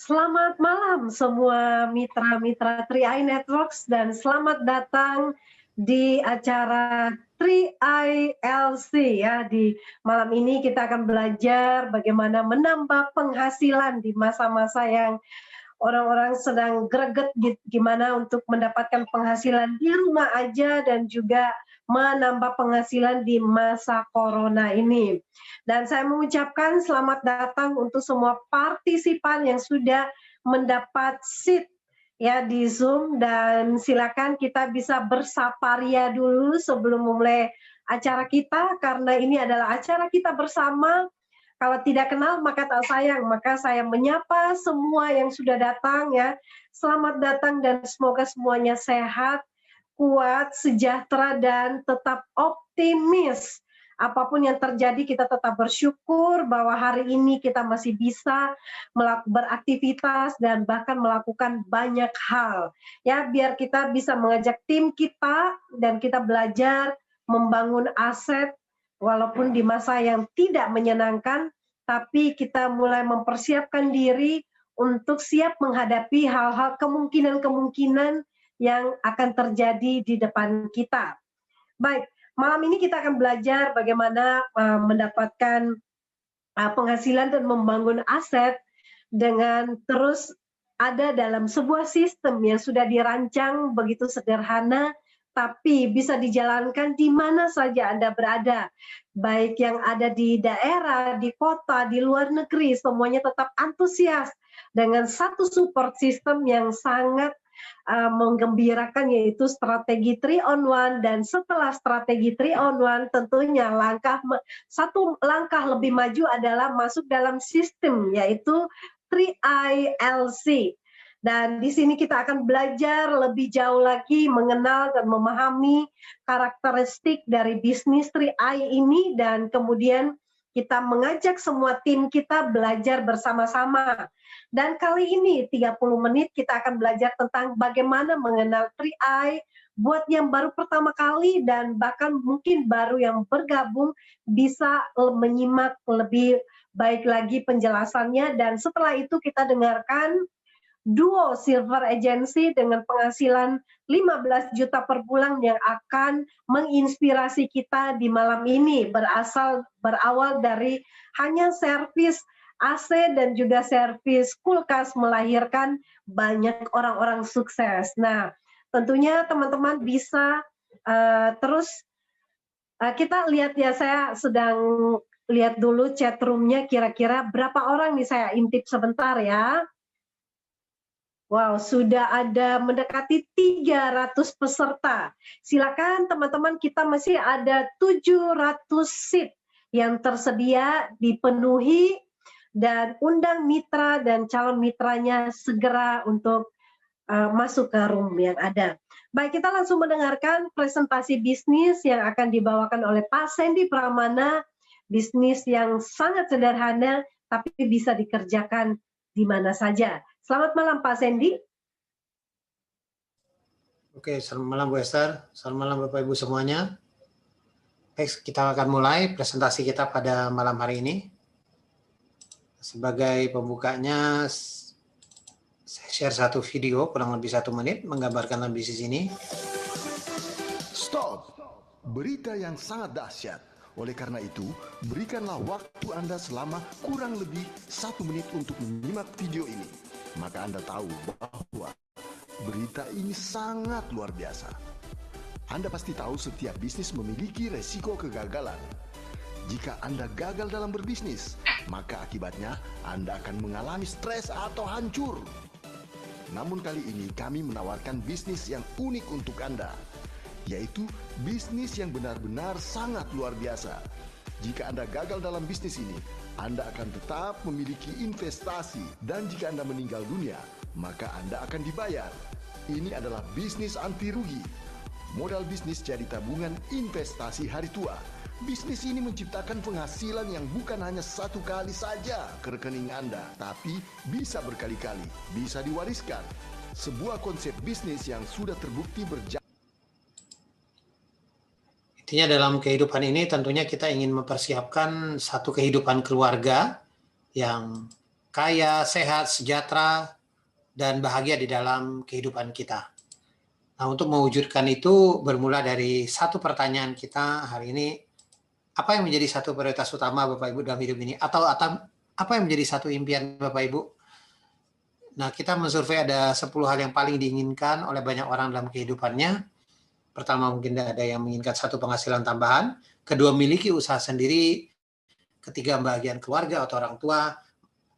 Selamat malam semua mitra-mitra 3i Networks dan selamat datang di acara 3i LC ya. Di malam ini kita akan belajar bagaimana menambah penghasilan di masa-masa yang orang-orang sedang greget gimana untuk mendapatkan penghasilan di rumah aja dan juga menambah penghasilan di masa corona ini. Dan saya mengucapkan selamat datang untuk semua partisipan yang sudah mendapat seat ya di Zoom, dan silakan kita bisa bersaparia dulu sebelum memulai acara kita karena ini adalah acara kita bersama. Kalau tidak kenal maka tak sayang, maka saya menyapa semua yang sudah datang ya. Selamat datang dan semoga semuanya sehat, kuat, sejahtera, dan tetap optimis. Apapun yang terjadi kita tetap bersyukur bahwa hari ini kita masih bisa beraktivitas dan bahkan melakukan banyak hal. Ya, biar kita bisa mengajak tim kita dan kita belajar membangun aset walaupun di masa yang tidak menyenangkan, tapi kita mulai mempersiapkan diri untuk siap menghadapi hal-hal kemungkinan-kemungkinan yang akan terjadi di depan kita. Baik, malam ini kita akan belajar bagaimana mendapatkan penghasilan dan membangun aset dengan terus ada dalam sebuah sistem yang sudah dirancang begitu sederhana, tapi bisa dijalankan di mana saja Anda berada. Baik yang ada di daerah, di kota, di luar negeri, semuanya tetap antusias dengan satu support system yang sangat menggembirakan, yaitu strategi 3 on 1. Dan setelah strategi 3 on 1 tentunya satu langkah lebih maju adalah masuk dalam sistem yaitu 3i LC. Dan di sini kita akan belajar lebih jauh lagi mengenal dan memahami karakteristik dari bisnis 3i ini, dan kemudian kita mengajak semua tim kita belajar bersama-sama. Dan kali ini 30 menit kita akan belajar tentang bagaimana mengenal 3i buat yang baru pertama kali dan bahkan mungkin baru yang bergabung bisa menyimak lebih baik lagi penjelasannya. Dan setelah itu kita dengarkan duo Silver Agency dengan penghasilan 15 juta per bulan yang akan menginspirasi kita di malam ini, berawal dari hanya servis AC dan juga servis kulkas melahirkan banyak orang-orang sukses. Nah, tentunya teman-teman bisa terus kita lihat ya, saya sedang lihat dulu chat room-nya kira-kira berapa orang nih, saya intip sebentar ya. Wow, sudah ada mendekati 300 peserta. Silakan teman-teman, kita masih ada 700 seat yang tersedia, dipenuhi, dan undang mitra dan calon mitranya segera untuk masuk ke room yang ada. Baik, kita langsung mendengarkan presentasi bisnis yang akan dibawakan oleh Pak Sandy Pramana, bisnis yang sangat sederhana tapi bisa dikerjakan di mana saja. Selamat malam Pak Sandy. Oke, selamat malam Bu Esther, selamat malam Bapak Ibu semuanya. Baik, kita akan mulai presentasi kita pada malam hari ini. Sebagai pembukanya, saya share satu video kurang lebih 1 menit menggambarkan bisnis ini. Stop! Berita yang sangat dahsyat. Oleh karena itu, berikanlah waktu Anda selama kurang lebih 1 menit untuk menyimak video ini. Maka Anda tahu bahwa berita ini sangat luar biasa. Anda pasti tahu setiap bisnis memiliki resiko kegagalan. Jika Anda gagal dalam berbisnis, maka akibatnya Anda akan mengalami stres atau hancur. Namun kali ini kami menawarkan bisnis yang unik untuk Anda, yaitu bisnis yang benar-benar sangat luar biasa. Jika Anda gagal dalam bisnis ini, Anda akan tetap memiliki investasi, dan jika Anda meninggal dunia, maka Anda akan dibayar. Ini adalah bisnis anti rugi. Modal bisnis jadi tabungan investasi hari tua. Bisnis ini menciptakan penghasilan yang bukan hanya 1 kali saja ke rekening Anda, tapi bisa berkali-kali, bisa diwariskan. Sebuah konsep bisnis yang sudah terbukti berjalan. Intinya dalam kehidupan ini tentunya kita ingin mempersiapkan satu kehidupan keluarga yang kaya, sehat, sejahtera, dan bahagia di dalam kehidupan kita. Nah, untuk mewujudkan itu bermula dari satu pertanyaan kita hari ini, apa yang menjadi satu prioritas utama Bapak Ibu dalam hidup ini? Atau apa yang menjadi satu impian Bapak Ibu? Nah, kita mensurvei ada 10 hal yang paling diinginkan oleh banyak orang dalam kehidupannya. Pertama, mungkin ada yang menginginkan satu penghasilan tambahan. Kedua, memiliki usaha sendiri. Ketiga, bagian keluarga atau orang tua.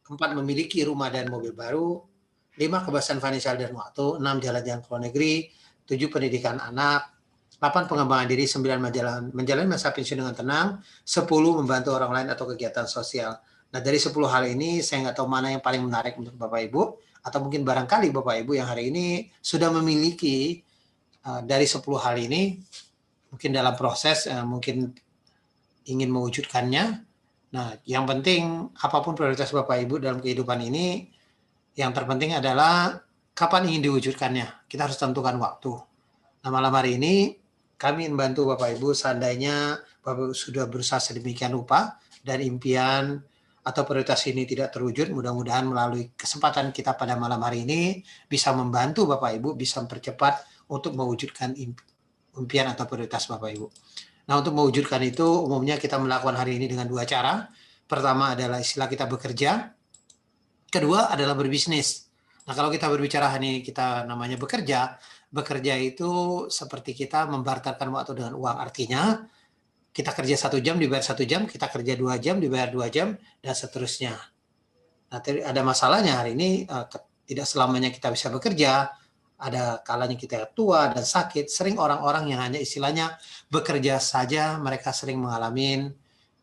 4, memiliki rumah dan mobil baru. 5, kebebasan finansial dan waktu. 6, jalan-jalan ke luar negeri. 7, pendidikan anak. 8, pengembangan diri. 9, menjalani masa pensiun dengan tenang. 10, membantu orang lain atau kegiatan sosial. Nah, dari 10 hal ini, saya nggak tahu mana yang paling menarik untuk Bapak Ibu. Atau mungkin barangkali Bapak Ibu yang hari ini sudah memiliki dari 10 hal ini, mungkin dalam proses mungkin ingin mewujudkannya. Nah, yang penting apapun prioritas Bapak Ibu dalam kehidupan ini, yang terpenting adalah kapan ingin diwujudkannya. Kita harus tentukan waktu. Nah, malam hari ini kami membantu Bapak Ibu seandainya Bapak Ibu sudah berusaha sedemikian rupa dan impian atau prioritas ini tidak terwujud, mudah-mudahan melalui kesempatan kita pada malam hari ini bisa membantu Bapak Ibu bisa mempercepat untuk mewujudkan impian atau prioritas Bapak Ibu. Nah, untuk mewujudkan itu umumnya kita melakukan hari ini dengan 2 cara. Pertama adalah istilah kita bekerja. Kedua adalah berbisnis. Nah, kalau kita berbicara hari ini kita namanya bekerja itu seperti kita membarterkan waktu dengan uang. Artinya kita kerja 1 jam dibayar 1 jam, kita kerja 2 jam dibayar 2 jam, dan seterusnya. Nah, ada masalahnya hari ini tidak selamanya kita bisa bekerja. Ada kalanya kita tua dan sakit. Sering orang-orang yang hanya istilahnya bekerja saja, mereka sering mengalami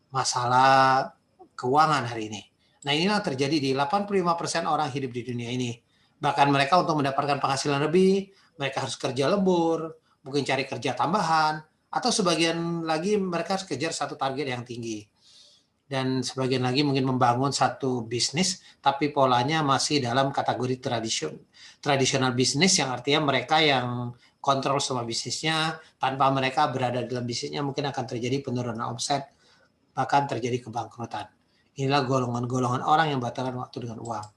masalah keuangan hari ini. Nah, inilah terjadi di 85% orang hidup di dunia ini. Bahkan mereka untuk mendapatkan penghasilan lebih, mereka harus kerja lembur, mungkin cari kerja tambahan, atau sebagian lagi mereka harus kejar satu target yang tinggi. Dan sebagian lagi mungkin membangun satu bisnis, tapi polanya masih dalam kategori tradisional bisnis, yang artinya mereka yang kontrol semua bisnisnya, tanpa mereka berada dalam bisnisnya mungkin akan terjadi penurunan omset, bahkan terjadi kebangkrutan. Inilah golongan-golongan orang yang batalkan waktu dengan uang.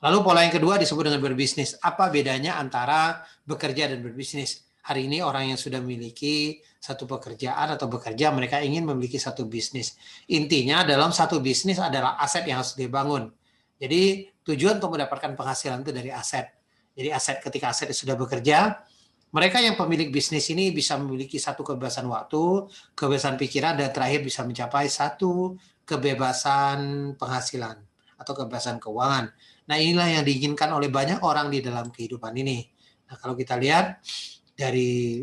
Lalu pola yang kedua disebut dengan berbisnis. Apa bedanya antara bekerja dan berbisnis? Hari ini orang yang sudah memiliki satu pekerjaan atau bekerja, mereka ingin memiliki satu bisnis. Intinya dalam satu bisnis adalah aset yang harus dibangun. Jadi tujuan untuk mendapatkan penghasilan itu dari aset. Jadi aset, ketika aset sudah bekerja, mereka yang pemilik bisnis ini bisa memiliki satu kebebasan waktu, kebebasan pikiran, dan terakhir bisa mencapai satu kebebasan penghasilan atau kebebasan keuangan. Nah, inilah yang diinginkan oleh banyak orang di dalam kehidupan ini. Nah, kalau kita lihat dari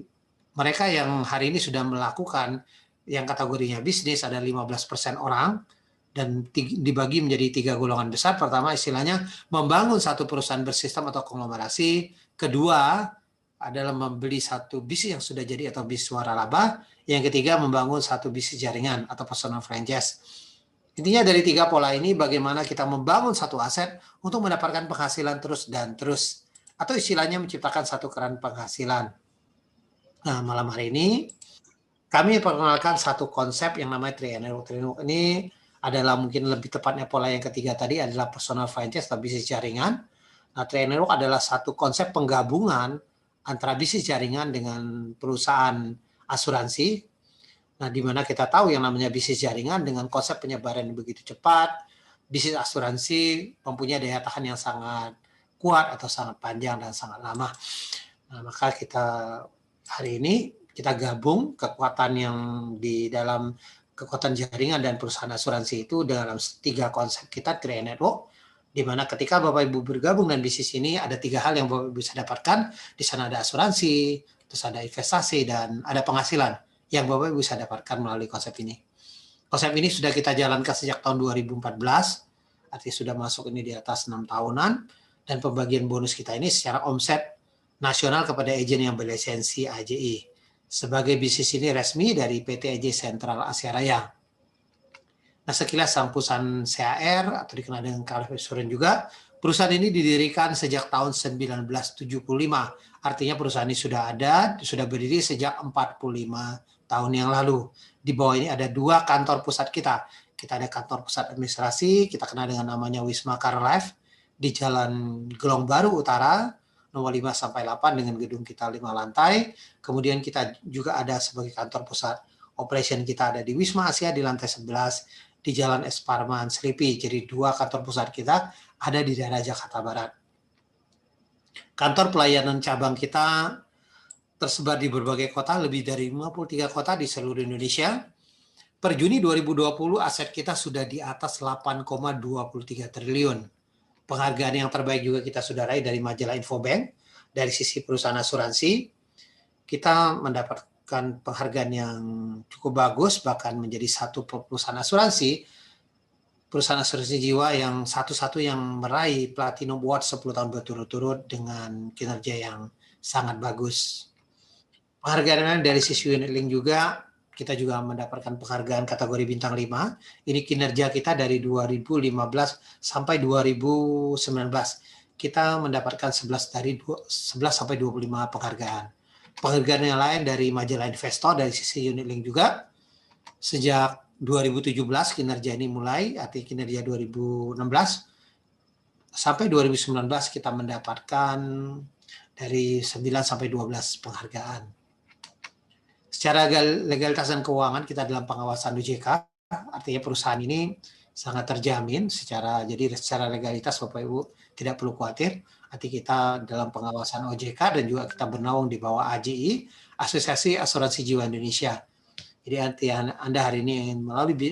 mereka yang hari ini sudah melakukan yang kategorinya bisnis, ada 15% orang, dan dibagi menjadi 3 golongan besar. Pertama istilahnya membangun satu perusahaan bersistem atau konglomerasi. Kedua adalah membeli satu bisnis yang sudah jadi atau bisnis waralaba. Yang ketiga membangun satu bisnis jaringan atau personal franchise. Intinya dari 3 pola ini bagaimana kita membangun satu aset untuk mendapatkan penghasilan terus dan terus. Atau istilahnya menciptakan satu keran penghasilan. Nah, malam hari ini kami perkenalkan satu konsep yang namanya Triennial. Ini adalah mungkin lebih tepatnya pola yang ketiga tadi adalah personal franchise atau bisnis jaringan. Nah, Triennial adalah satu konsep penggabungan antara bisnis jaringan dengan perusahaan asuransi. Nah, di mana kita tahu yang namanya bisnis jaringan dengan konsep penyebaran yang begitu cepat, bisnis asuransi mempunyai daya tahan yang sangat kuat atau sangat panjang dan sangat lama. Nah, maka kita hari ini kita gabung kekuatan yang di dalam kekuatan jaringan dan perusahaan asuransi itu dalam 3 konsep kita, Tri Network, di mana ketika Bapak Ibu bergabung dengan bisnis ini ada 3 hal yang Bapak Ibu bisa dapatkan. Di sana ada asuransi, terus ada investasi, dan ada penghasilan yang Bapak Ibu bisa dapatkan melalui konsep ini. Konsep ini sudah kita jalankan sejak tahun 2014, artinya sudah masuk ini di atas 6 tahunan, dan pembagian bonus kita ini secara omset nasional kepada agen yang berlisensi AJI. Sebagai bisnis ini resmi dari PT AJ Sentral Asia Raya. Nah, sekilas sang perusahaan CAR atau dikenal dengan Carl Insurance juga, perusahaan ini didirikan sejak tahun 1975. Artinya perusahaan ini sudah ada, sudah berdiri sejak 45 tahun yang lalu. Di bawah ini ada 2 kantor pusat kita, kita ada kantor pusat administrasi, kita kenal dengan namanya Wisma Carlife di Jalan Gelong Baru Utara, nomor 5 sampai 8 dengan gedung kita 5 lantai. Kemudian kita juga ada sebagai kantor pusat operation kita ada di Wisma Asia di lantai 11 di Jalan Es Parman Selipi. Jadi 2 kantor pusat kita ada di daerah Jakarta Barat. Kantor pelayanan cabang kita tersebar di berbagai kota, lebih dari 53 kota di seluruh Indonesia. Per Juni 2020 aset kita sudah di atas 8,23 triliun. Penghargaan yang terbaik juga kita sudah raih dari majalah Infobank. Dari sisi perusahaan asuransi, kita mendapatkan penghargaan yang cukup bagus, bahkan menjadi satu perusahaan asuransi jiwa yang satu-satu yang meraih Platinum Award 10 tahun berturut-turut dengan kinerja yang sangat bagus. Penghargaan dari sisi unit link juga, kita juga mendapatkan penghargaan kategori bintang 5. Ini kinerja kita dari 2015 sampai 2019. Kita mendapatkan 11 sampai 25 penghargaan. Penghargaan yang lain dari majalah Investor dari sisi unit link juga. Sejak 2017 kinerja ini mulai, artinya kinerja 2016 sampai 2019 kita mendapatkan dari 9 sampai 12 penghargaan. Secara legalitas dan keuangan kita dalam pengawasan OJK, artinya perusahaan ini sangat terjamin secara legalitas Bapak Ibu tidak perlu khawatir. Artinya kita dalam pengawasan OJK dan juga kita bernaung di bawah AJI, Asosiasi Asuransi Jiwa Indonesia. Jadi Anda hari ini ingin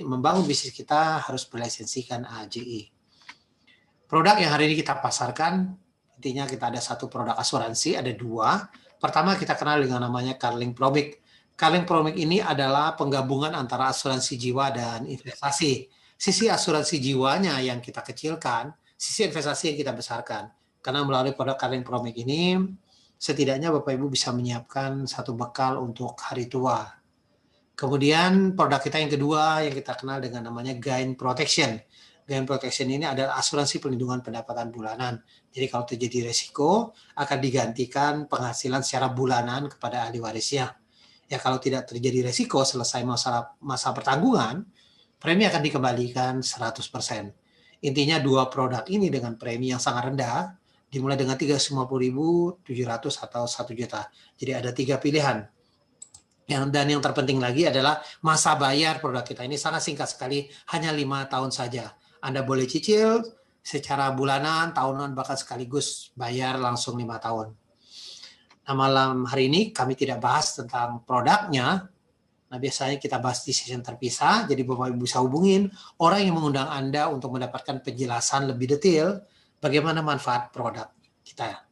membangun bisnis kita harus berlisensikan AJI. Produk yang hari ini kita pasarkan, intinya kita ada satu produk asuransi, ada 2. Pertama kita kenal dengan namanya Carling Promic. Carling Promic ini adalah penggabungan antara asuransi jiwa dan investasi. Sisi asuransi jiwanya yang kita kecilkan, sisi investasi yang kita besarkan. Karena melalui produk Carling Promic ini, setidaknya Bapak Ibu bisa menyiapkan satu bekal untuk hari tua. Kemudian produk kita yang kedua yang kita kenal dengan namanya Gain Protection. Gain Protection ini adalah asuransi pelindungan pendapatan bulanan. Jadi kalau terjadi resiko akan digantikan penghasilan secara bulanan kepada ahli warisnya. Ya kalau tidak terjadi resiko selesai masa pertanggungan, premi akan dikembalikan 100%. Intinya 2 produk ini dengan premi yang sangat rendah, dimulai dengan 350.000, 700 atau 1 juta. Jadi ada 3 pilihan. Dan yang terpenting lagi adalah masa bayar produk kita ini sangat singkat sekali, hanya 5 tahun saja. Anda boleh cicil secara bulanan, tahunan, bahkan sekaligus bayar langsung 5 tahun. Nah, malam hari ini kami tidak bahas tentang produknya. Nah, biasanya kita bahas di sesi terpisah, jadi Bapak Ibu bisa hubungin orang yang mengundang Anda untuk mendapatkan penjelasan lebih detail bagaimana manfaat produk kita.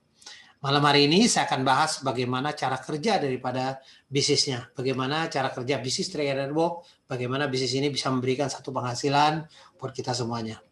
Malam hari ini saya akan bahas bagaimana cara kerja daripada bisnisnya, bagaimana cara kerja bisnis Trade Network, bagaimana bisnis ini bisa memberikan satu penghasilan buat kita semuanya.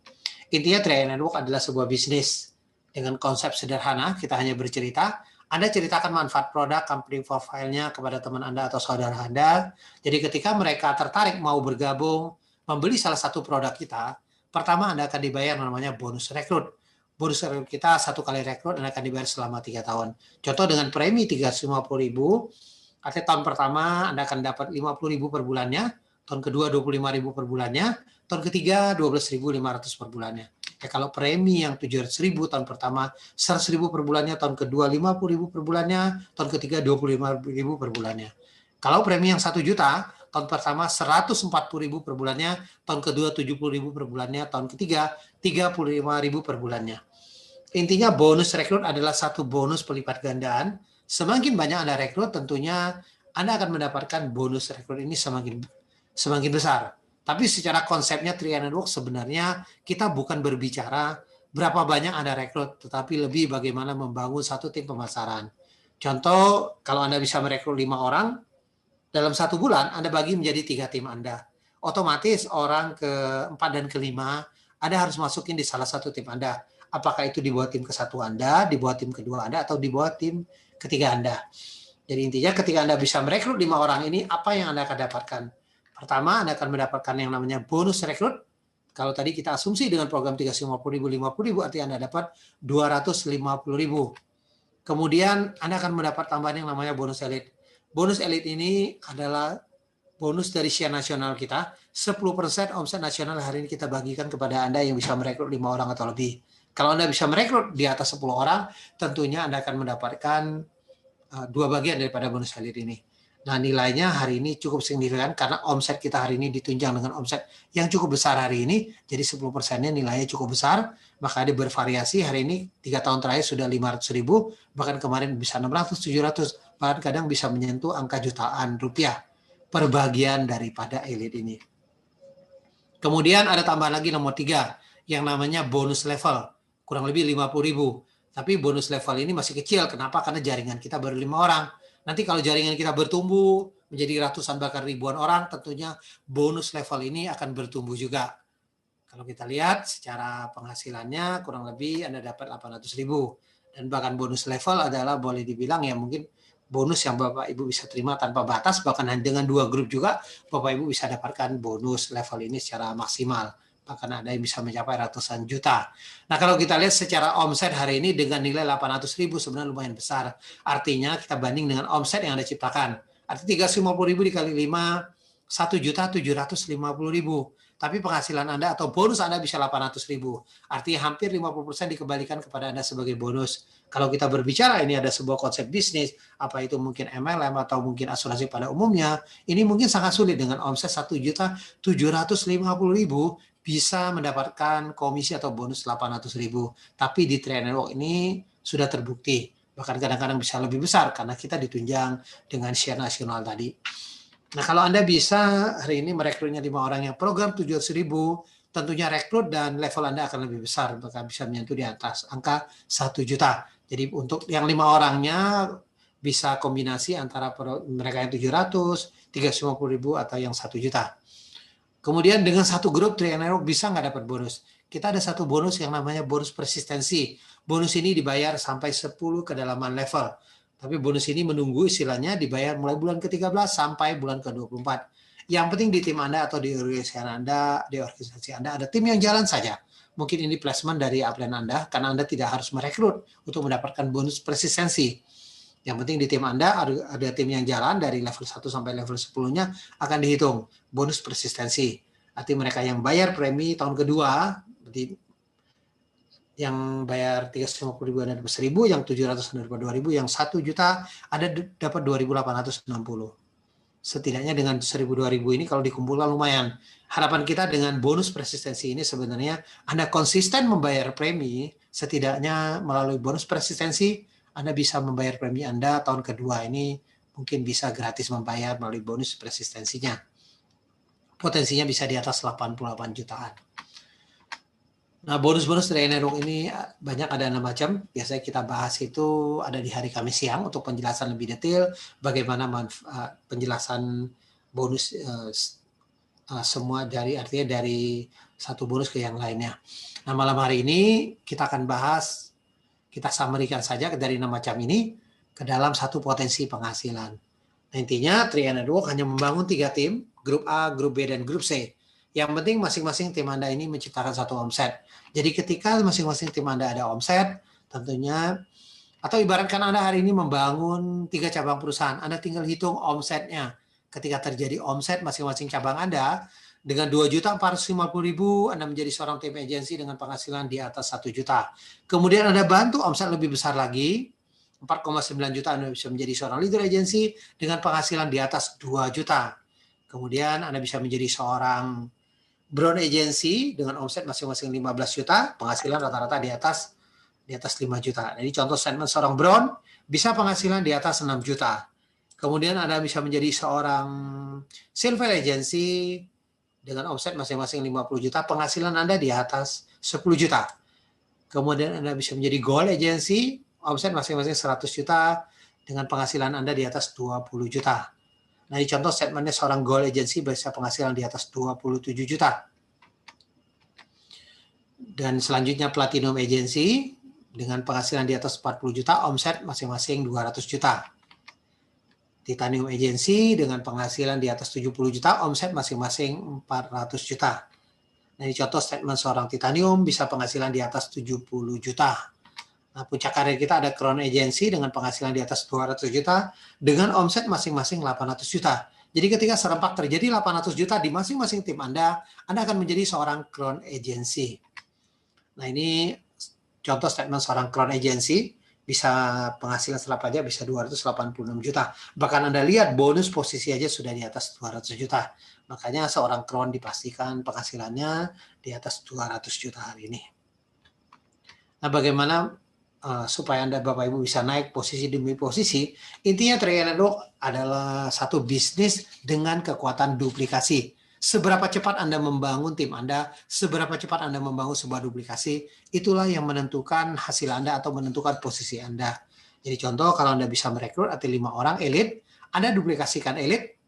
Intinya Trade Network adalah sebuah bisnis dengan konsep sederhana, kita hanya bercerita. Anda ceritakan manfaat produk, company profile-nya kepada teman Anda atau saudara Anda. Jadi ketika mereka tertarik mau bergabung, membeli salah satu produk kita, pertama Anda akan dibayar namanya bonus rekrut. Bonus rekrut kita 1 kali rekrut dan akan dibayar selama 3 tahun. Contoh dengan premi 350.000, artinya tahun pertama Anda akan dapat 50.000 per bulannya, tahun kedua 25.000 per bulannya, tahun ketiga 12.500 per bulannya. Ya, kalau premi yang 700.000 tahun pertama 100.000 per bulannya, tahun kedua 50.000 per bulannya, tahun ketiga 25.000 per bulannya. Kalau premi yang 1 juta, tahun pertama 140.000 per bulannya, tahun kedua 70.000 per bulannya, tahun ketiga 35.000 per bulannya. Intinya bonus rekrut adalah satu bonus pelipat gandaan. Semakin banyak Anda rekrut, tentunya Anda akan mendapatkan bonus rekrut ini semakin besar. Tapi secara konsepnya Trade Network sebenarnya kita bukan berbicara berapa banyak Anda rekrut, tetapi lebih bagaimana membangun satu tim pemasaran. Contoh, kalau Anda bisa merekrut 5 orang, dalam 1 bulan Anda bagi menjadi 3 tim Anda. Otomatis orang ke-4 dan ke-5 Anda harus masukin di salah satu tim Anda. Apakah itu di bawah tim ke-1 Anda, di bawah tim kedua Anda, atau di bawah tim ketiga Anda. Jadi intinya ketika Anda bisa merekrut 5 orang ini, apa yang Anda akan dapatkan? Pertama, Anda akan mendapatkan yang namanya bonus rekrut. Kalau tadi kita asumsi dengan program 350.000, 50.000, artinya Anda dapat 250.000. Kemudian Anda akan mendapat tambahan yang namanya bonus elite. Bonus elite ini adalah bonus dari share nasional kita. 10% omset nasional hari ini kita bagikan kepada Anda yang bisa merekrut 5 orang atau lebih. Kalau Anda bisa merekrut di atas 10 orang, tentunya Anda akan mendapatkan 2 bagian daripada bonus hadir ini. Nah, nilainya hari ini cukup signifikan karena omset kita hari ini ditunjang dengan omset yang cukup besar hari ini. Jadi 10%-nya nilainya cukup besar. Maka dia bervariasi hari ini 3 tahun terakhir sudah 500.000, bahkan kemarin bisa 600, 700, bahkan kadang bisa menyentuh angka jutaan rupiah per bagian daripada elit ini. Kemudian ada tambahan lagi nomor 3 yang namanya bonus level, kurang lebih 50.000. Tapi bonus level ini masih kecil. Kenapa? Karena jaringan kita baru 5 orang. Nanti kalau jaringan kita bertumbuh menjadi ratusan bahkan ribuan orang, tentunya bonus level ini akan bertumbuh juga. Kalau kita lihat secara penghasilannya kurang lebih Anda dapat 800.000. Dan bahkan bonus level adalah boleh dibilang ya mungkin bonus yang Bapak Ibu bisa terima tanpa batas, bahkan dengan 2 grup juga Bapak Ibu bisa dapatkan bonus level ini secara maksimal. Bahkan ada yang bisa mencapai ratusan juta. Nah, kalau kita lihat secara omset hari ini dengan nilai 800.000 sebenarnya lumayan besar. Artinya kita banding dengan omset yang Anda ciptakan. Artinya 350.000 dikali 5, 1.750.000. Tapi penghasilan Anda atau bonus Anda bisa 800.000. Artinya hampir 50% dikembalikan kepada Anda sebagai bonus. Kalau kita berbicara ini ada sebuah konsep bisnis, apa itu mungkin MLM atau mungkin asuransi pada umumnya, ini mungkin sangat sulit dengan omset 1.750.000 bisa mendapatkan komisi atau bonus 800.000. Tapi di Tri Network ini sudah terbukti. Bahkan kadang-kadang bisa lebih besar karena kita ditunjang dengan share nasional tadi. Nah, kalau Anda bisa hari ini merekrutnya 5 orang yang program 700.000, tentunya rekrut dan level Anda akan lebih besar, bahkan bisa menyentuh di atas angka 1 juta. Jadi untuk yang 5 orangnya bisa kombinasi antara mereka yang 700, 350.000 atau yang 1 juta. Kemudian dengan satu grup Tri Network bisa nggak dapat bonus? Kita ada satu bonus yang namanya bonus persistensi. Bonus ini dibayar sampai 10 kedalaman level. Tapi bonus ini menunggu istilahnya dibayar mulai bulan ke-13 sampai bulan ke-24. Yang penting di tim Anda atau di organisasi Anda ada tim yang jalan saja. Mungkin ini placement dari upline Anda karena Anda tidak harus merekrut untuk mendapatkan bonus persistensi. Yang penting di tim Anda ada tim yang jalan dari level 1 sampai level 10-nya akan dihitung bonus persistensi. Artinya mereka yang bayar premi tahun kedua, yang bayar 350.000 Anda dapat 1.000, yang 700 Anda dapat 2.000, yang 1 juta Anda dapat 2.860. Setidaknya dengan 1.000-2.000 ini kalau dikumpulkan lumayan. Harapan kita dengan bonus persistensi ini sebenarnya Anda konsisten membayar premi, setidaknya melalui bonus persistensi Anda bisa membayar premi Anda tahun kedua ini mungkin bisa gratis membayar melalui bonus persistensinya. Potensinya bisa di atas 88 jutaan. Nah, bonus-bonus dari Network ini banyak, ada 6 macam. Biasanya kita bahas itu ada di hari Kamis siang untuk penjelasan lebih detail bagaimana penjelasan bonus semua artinya dari satu bonus ke yang lainnya. Nah, malam hari ini kita akan bahas, kita summary-kan saja dari 6 macam ini ke dalam satu potensi penghasilan. Nah, intinya Tri Network hanya membangun 3 tim, grup A, grup B, dan grup C. Yang penting masing-masing tim Anda ini menciptakan satu omset. Jadi ketika masing-masing tim Anda ada omset, tentunya, atau ibaratkan Anda hari ini membangun 3 cabang perusahaan, Anda tinggal hitung omsetnya. Ketika terjadi omset masing-masing cabang Anda, dengan 2.450.000, Anda menjadi seorang tim agensi dengan penghasilan di atas 1 juta. Kemudian Anda bantu omset lebih besar lagi, 4,9 juta Anda bisa menjadi seorang leader agensi dengan penghasilan di atas 2 juta. Kemudian Anda bisa menjadi seorang Brown Agency dengan omset masing-masing 15 juta, penghasilan rata-rata di atas 5 juta. Jadi contoh statement seorang Brown bisa penghasilan di atas 6 juta. Kemudian Anda bisa menjadi seorang Silver Agency dengan omset masing-masing 50 juta, penghasilan Anda di atas 10 juta. Kemudian Anda bisa menjadi Gold Agency, omset masing-masing 100 juta dengan penghasilan Anda di atas 20 juta. Nah, di contoh statementnya seorang Gold Agency bisa penghasilan di atas 27 juta. Dan selanjutnya Platinum Agency dengan penghasilan di atas 40 juta, omset masing-masing 200 juta. Titanium Agency dengan penghasilan di atas 70 juta, omset masing-masing 400 juta. Nah, di contoh statement seorang Titanium bisa penghasilan di atas 70 juta. Nah, puncak karir kita ada Crown Agency dengan penghasilan di atas 200 juta dengan omset masing-masing 800 juta. Jadi ketika serempak terjadi 800 juta di masing-masing tim Anda akan menjadi seorang crown agency. Nah, ini contoh statement seorang crown agency, bisa penghasilan setelah pajak bisa 286 juta. Bahkan Anda lihat bonus posisi aja sudah di atas 200 juta. Makanya seorang crown dipastikan penghasilannya di atas 200 juta hari ini. Nah, bagaimana supaya Anda Bapak Ibu bisa naik posisi demi posisi? Intinya Triad Network adalah satu bisnis dengan kekuatan duplikasi. Seberapa cepat Anda membangun tim Anda, seberapa cepat Anda membangun sebuah duplikasi, itulah yang menentukan hasil Anda atau menentukan posisi Anda. Jadi contoh, kalau Anda bisa merekrut atau 5 orang elit, Anda duplikasikan elit.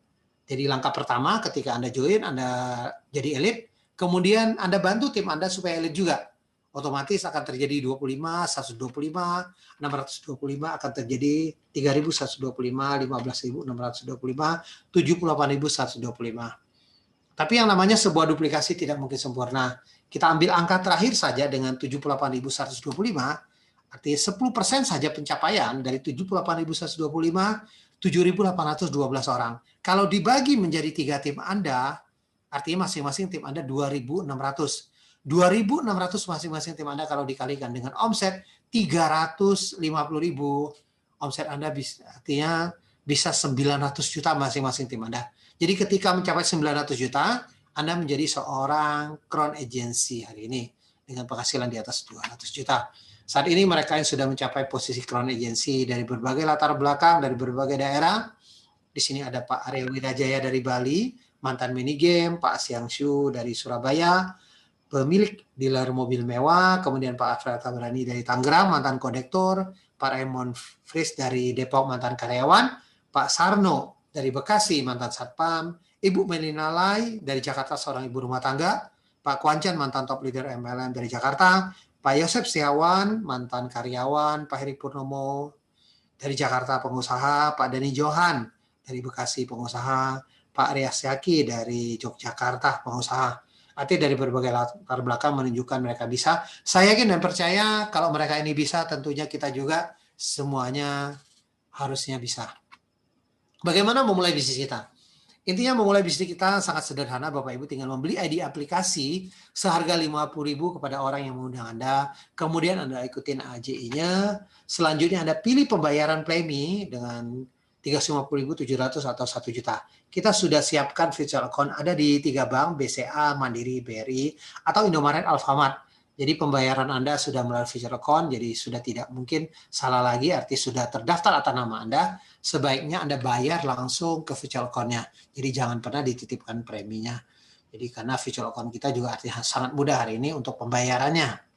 Jadi langkah pertama ketika Anda join, Anda jadi elit, kemudian Anda bantu tim Anda supaya elit juga. Otomatis akan terjadi 25, 125, 625 akan terjadi 3.125, 15.625, 78.125. Tapi yang namanya sebuah duplikasi tidak mungkin sempurna. Kita ambil angka terakhir saja dengan 78.125, artinya 10% saja pencapaian dari 78.125, 7.812 orang. Kalau dibagi menjadi 3 tim Anda, artinya masing-masing tim Anda 2.600. 2.600 masing-masing tim Anda kalau dikalikan dengan omset 350.000, omset Anda artinya bisa 900 juta masing-masing tim Anda. Jadi ketika mencapai 900 juta, Anda menjadi seorang crown agency hari ini dengan penghasilan di atas 200 juta. Saat ini mereka yang sudah mencapai posisi crown agency dari berbagai latar belakang, dari berbagai daerah. Di sini ada Pak Arya Wirajaya dari Bali, mantan minigame, Pak Siangshu dari Surabaya, pemilik dealer mobil mewah, kemudian Pak Alfred Tabrani dari Tangerang, mantan kondektor, Pak Raymond Fris dari Depok, mantan karyawan, Pak Sarno dari Bekasi, mantan satpam, Ibu Melina Lai dari Jakarta, seorang ibu rumah tangga, Pak Kwancan, mantan top leader MLM dari Jakarta, Pak Yosef Setiawan, mantan karyawan, Pak Heri Purnomo dari Jakarta, pengusaha, Pak Dani Johan dari Bekasi, pengusaha, Pak Rias Yaki dari Yogyakarta, pengusaha. Artinya dari berbagai latar belakang menunjukkan mereka bisa. Saya yakin dan percaya kalau mereka ini bisa, tentunya kita juga semuanya harusnya bisa. Bagaimana memulai bisnis kita? Intinya memulai bisnis kita sangat sederhana, Bapak Ibu tinggal membeli ID aplikasi seharga 50.000 kepada orang yang mengundang Anda. Kemudian Anda ikutin AJI-nya. Selanjutnya Anda pilih pembayaran premi dengan 350.700 atau 1 juta. Kita sudah siapkan virtual account ada di 3 bank, BCA, Mandiri, BRI, atau Indomaret, Alfamart. Jadi pembayaran Anda sudah melalui virtual account, jadi sudah tidak mungkin salah lagi, arti sudah terdaftar atas nama Anda. Sebaiknya Anda bayar langsung ke virtual account-nya. Jadi jangan pernah dititipkan preminya. Jadi karena virtual account kita juga artinya sangat mudah hari ini untuk pembayarannya.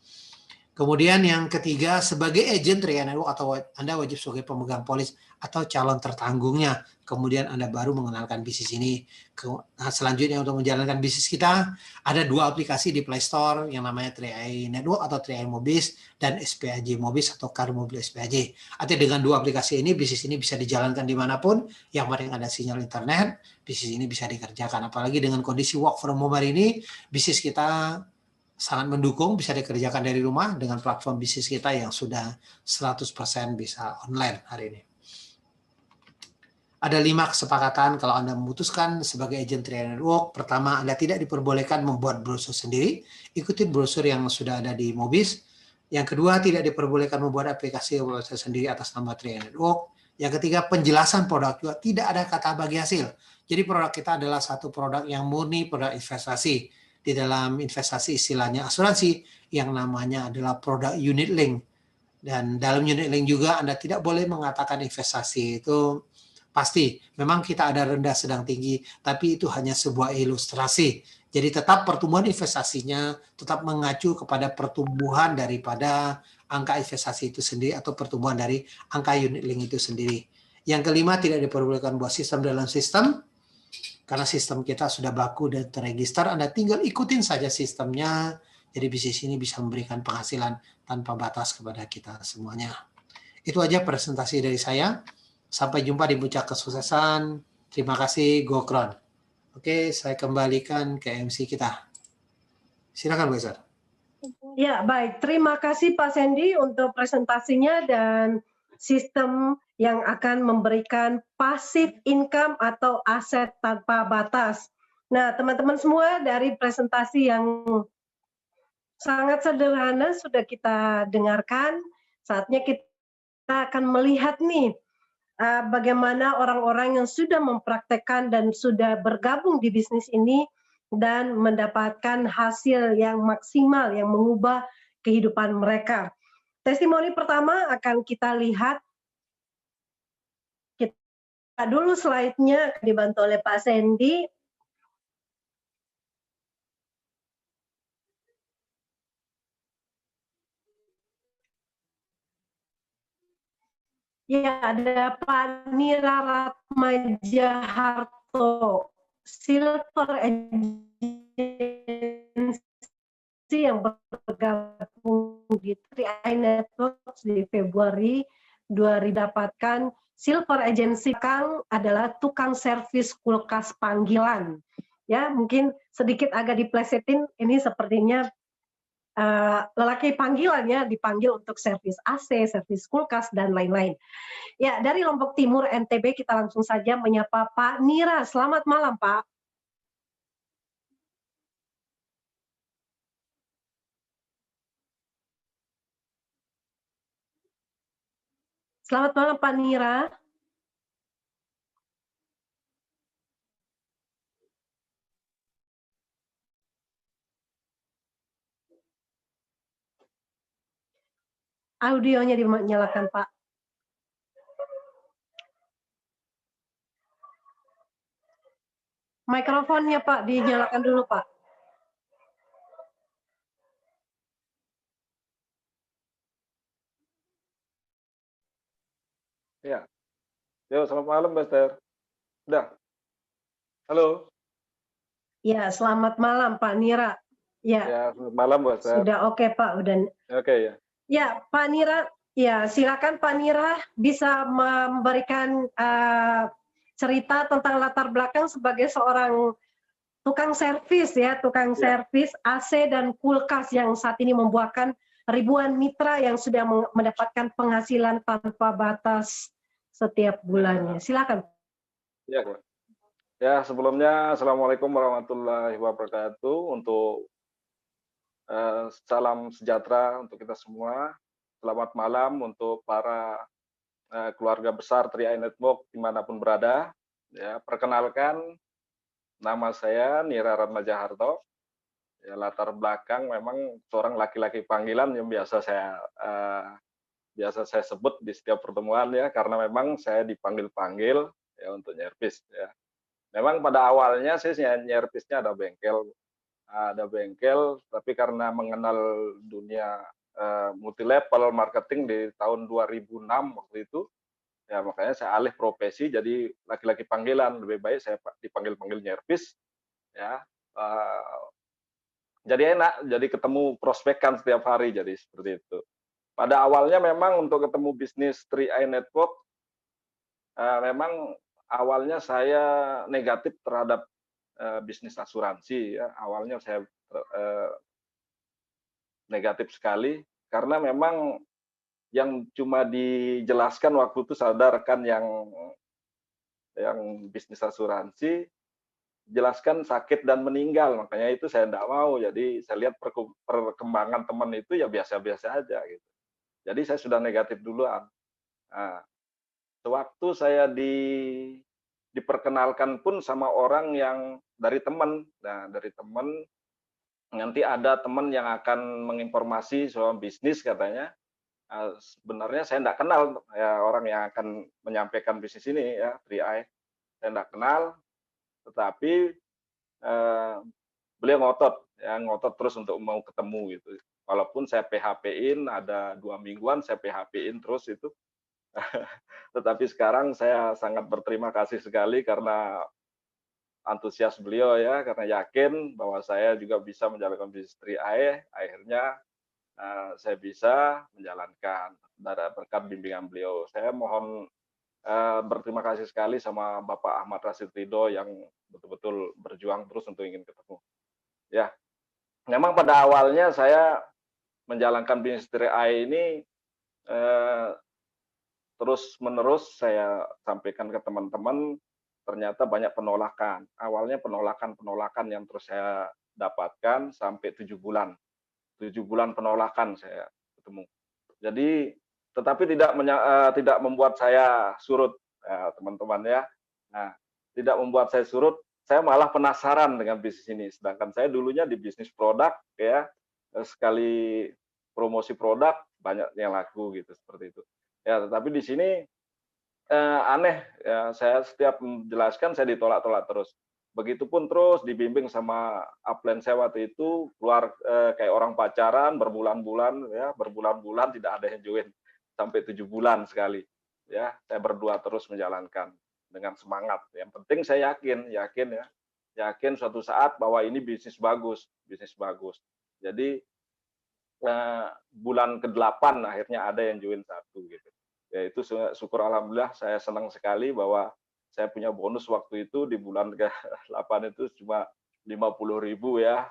Kemudian yang ketiga, sebagai agent Triad Network atau Anda wajib sebagai pemegang polis atau calon tertanggungnya. Kemudian Anda baru mengenalkan bisnis ini. Nah, selanjutnya untuk menjalankan bisnis kita, ada 2 aplikasi di Play Store yang namanya Triad Network atau Triad Mobis dan SPAJ Mobis atau Car Mobil SPAJ. Artinya dengan 2 aplikasi ini, bisnis ini bisa dijalankan dimanapun, yang penting ada sinyal internet, bisnis ini bisa dikerjakan. Apalagi dengan kondisi work from home hari ini, bisnis kita sangat mendukung, bisa dikerjakan dari rumah dengan platform bisnis kita yang sudah 100% bisa online hari ini. Ada 5 kesepakatan kalau Anda memutuskan sebagai agent Triad Network. Pertama, Anda tidak diperbolehkan membuat brosur sendiri, ikuti brosur yang sudah ada di Mobis. Yang kedua, tidak diperbolehkan membuat aplikasi website sendiri atas nama Triad Network. Yang ketiga, penjelasan produk juga tidak ada kata bagi hasil. Jadi produk kita adalah satu produk yang murni produk investasi. Di dalam investasi istilahnya asuransi yang namanya adalah produk unit link. Dan dalam unit link juga Anda tidak boleh mengatakan investasi itu pasti. Memang kita ada rendah, sedang, tinggi, tapi itu hanya sebuah ilustrasi. Jadi tetap pertumbuhan investasinya tetap mengacu kepada pertumbuhan daripada angka investasi itu sendiri atau pertumbuhan dari angka unit link itu sendiri. Yang kelima, tidak diperbolehkan buat sistem dalam sistem. Karena sistem kita sudah baku dan terregister, Anda tinggal ikutin saja sistemnya. Jadi bisnis ini bisa memberikan penghasilan tanpa batas kepada kita semuanya. Itu aja presentasi dari saya. Sampai jumpa di Puncak Kesuksesan. Terima kasih, Go Crown. Oke, saya kembalikan ke MC kita. Silakan, Bu Esther. Ya, baik. Terima kasih Pak Sandy untuk presentasinya dan sistem yang akan memberikan passive income atau aset tanpa batas. Nah, teman-teman semua, dari presentasi yang sangat sederhana sudah kita dengarkan, saatnya kita akan melihat nih bagaimana orang-orang yang sudah mempraktekkan dan sudah bergabung di bisnis ini dan mendapatkan hasil yang maksimal yang mengubah kehidupan mereka. Testimoni pertama akan kita lihat. Kita dulu slide-nya dibantu oleh Pak Sandy. Ya, ada Pak Nira Ratmajaharto, Silver Agency yang bergabung di 3i Networks di Februari 2000, dapatkan Silver Agency. Kang adalah tukang servis kulkas panggilan. Ya, mungkin sedikit agak diplesetin, ini sepertinya lelaki panggilannya dipanggil untuk servis AC, servis kulkas, dan lain-lain. Ya, dari Lombok Timur, NTB, kita langsung saja menyapa Pak Nira. Selamat malam, Pak. Selamat malam, Pak Nira. Audionya dinyalakan, Pak. Mikrofonnya, Pak, dinyalakan dulu, Pak. Ya. Yo, selamat malam, Mbak Esther. Udah. Halo. Ya, selamat malam, Pak Nira. Ya, selamat malam, Mbak Esther. Sudah oke, Pak. Udah. Oke, ya. Ya, Pak Nira. Ya, silakan Pak Nira bisa memberikan cerita tentang latar belakang sebagai seorang tukang servis ya, tukang servis AC dan kulkas yang saat ini membuahkan ribuan mitra yang sudah mendapatkan penghasilan tanpa batas setiap bulannya. Silakan. Ya, Pak. Ya, sebelumnya Assalamualaikum warahmatullahi wabarakatuh. Untuk salam sejahtera untuk kita semua. Selamat malam untuk para keluarga besar 3i Network dimanapun berada. Ya, perkenalkan, nama saya Nira Ratmajaharto. Ya, latar belakang memang seorang laki-laki panggilan yang biasa saya sebut di setiap pertemuan ya, karena memang saya dipanggil-panggil ya untuk nyervis ya. Memang pada awalnya saya nyervisnya ada bengkel, tapi karena mengenal dunia multi level marketing di tahun 2006 waktu itu, ya makanya saya alih profesi jadi laki-laki panggilan. Lebih baik saya dipanggil-panggil nyervis ya. Jadi enak, jadi ketemu prospekan setiap hari, jadi seperti itu. Pada awalnya memang untuk ketemu bisnis 3i Network, memang awalnya saya negatif terhadap bisnis asuransi. Ya. Awalnya saya negatif sekali, karena memang yang cuma dijelaskan waktu itu sadarkan yang bisnis asuransi, jelaskan sakit dan meninggal, makanya itu saya tidak mau. Jadi saya lihat perkembangan teman itu ya biasa-biasa aja gitu. Jadi saya sudah negatif duluan. Nah, sewaktu saya diperkenalkan pun sama orang yang dari teman. Nah, dari teman, nanti ada teman yang akan menginformasi soal bisnis katanya. Sebenarnya saya tidak kenal ya orang yang akan menyampaikan bisnis ini ya, 3i. Saya tidak kenal, tetapi beliau ngotot terus untuk mau ketemu gitu. Walaupun saya PHP-in, ada 2 mingguan saya PHP-in terus itu. Tetapi sekarang saya sangat berterima kasih sekali karena antusias beliau ya, karena yakin bahwa saya juga bisa menjalankan bisnis 3i. Akhirnya saya bisa menjalankan berkat bimbingan beliau. Saya mohon berterima kasih sekali sama Bapak Ahmad Rashid Ridho yang betul-betul berjuang terus untuk ingin ketemu. Ya, memang pada awalnya saya menjalankan bisnis 3i ini terus menerus saya sampaikan ke teman-teman, ternyata banyak penolakan. Awalnya penolakan yang terus saya dapatkan sampai 7 bulan. 7 bulan penolakan saya ketemu. Jadi tetapi tidak membuat saya surut, teman-teman ya. Nah, tidak membuat saya surut, saya malah penasaran dengan bisnis ini. Sedangkan saya dulunya di bisnis produk ya, sekali promosi produk banyak yang laku gitu, seperti itu. Ya, tetapi di sini aneh ya, saya setiap menjelaskan saya ditolak-tolak terus. Begitupun terus dibimbing sama upline saya waktu itu, keluar kayak orang pacaran berbulan-bulan ya, berbulan-bulan tidak ada yang join sampai 7 bulan sekali. Ya, saya berdua terus menjalankan dengan semangat. Yang penting saya yakin ya, yakin suatu saat bahwa ini bisnis bagus, bisnis bagus. Jadi bulan ke-8 akhirnya ada yang join 1 gitu. Ya itu syukur alhamdulillah, saya senang sekali bahwa saya punya bonus waktu itu di bulan ke-8 itu cuma 50.000 ya.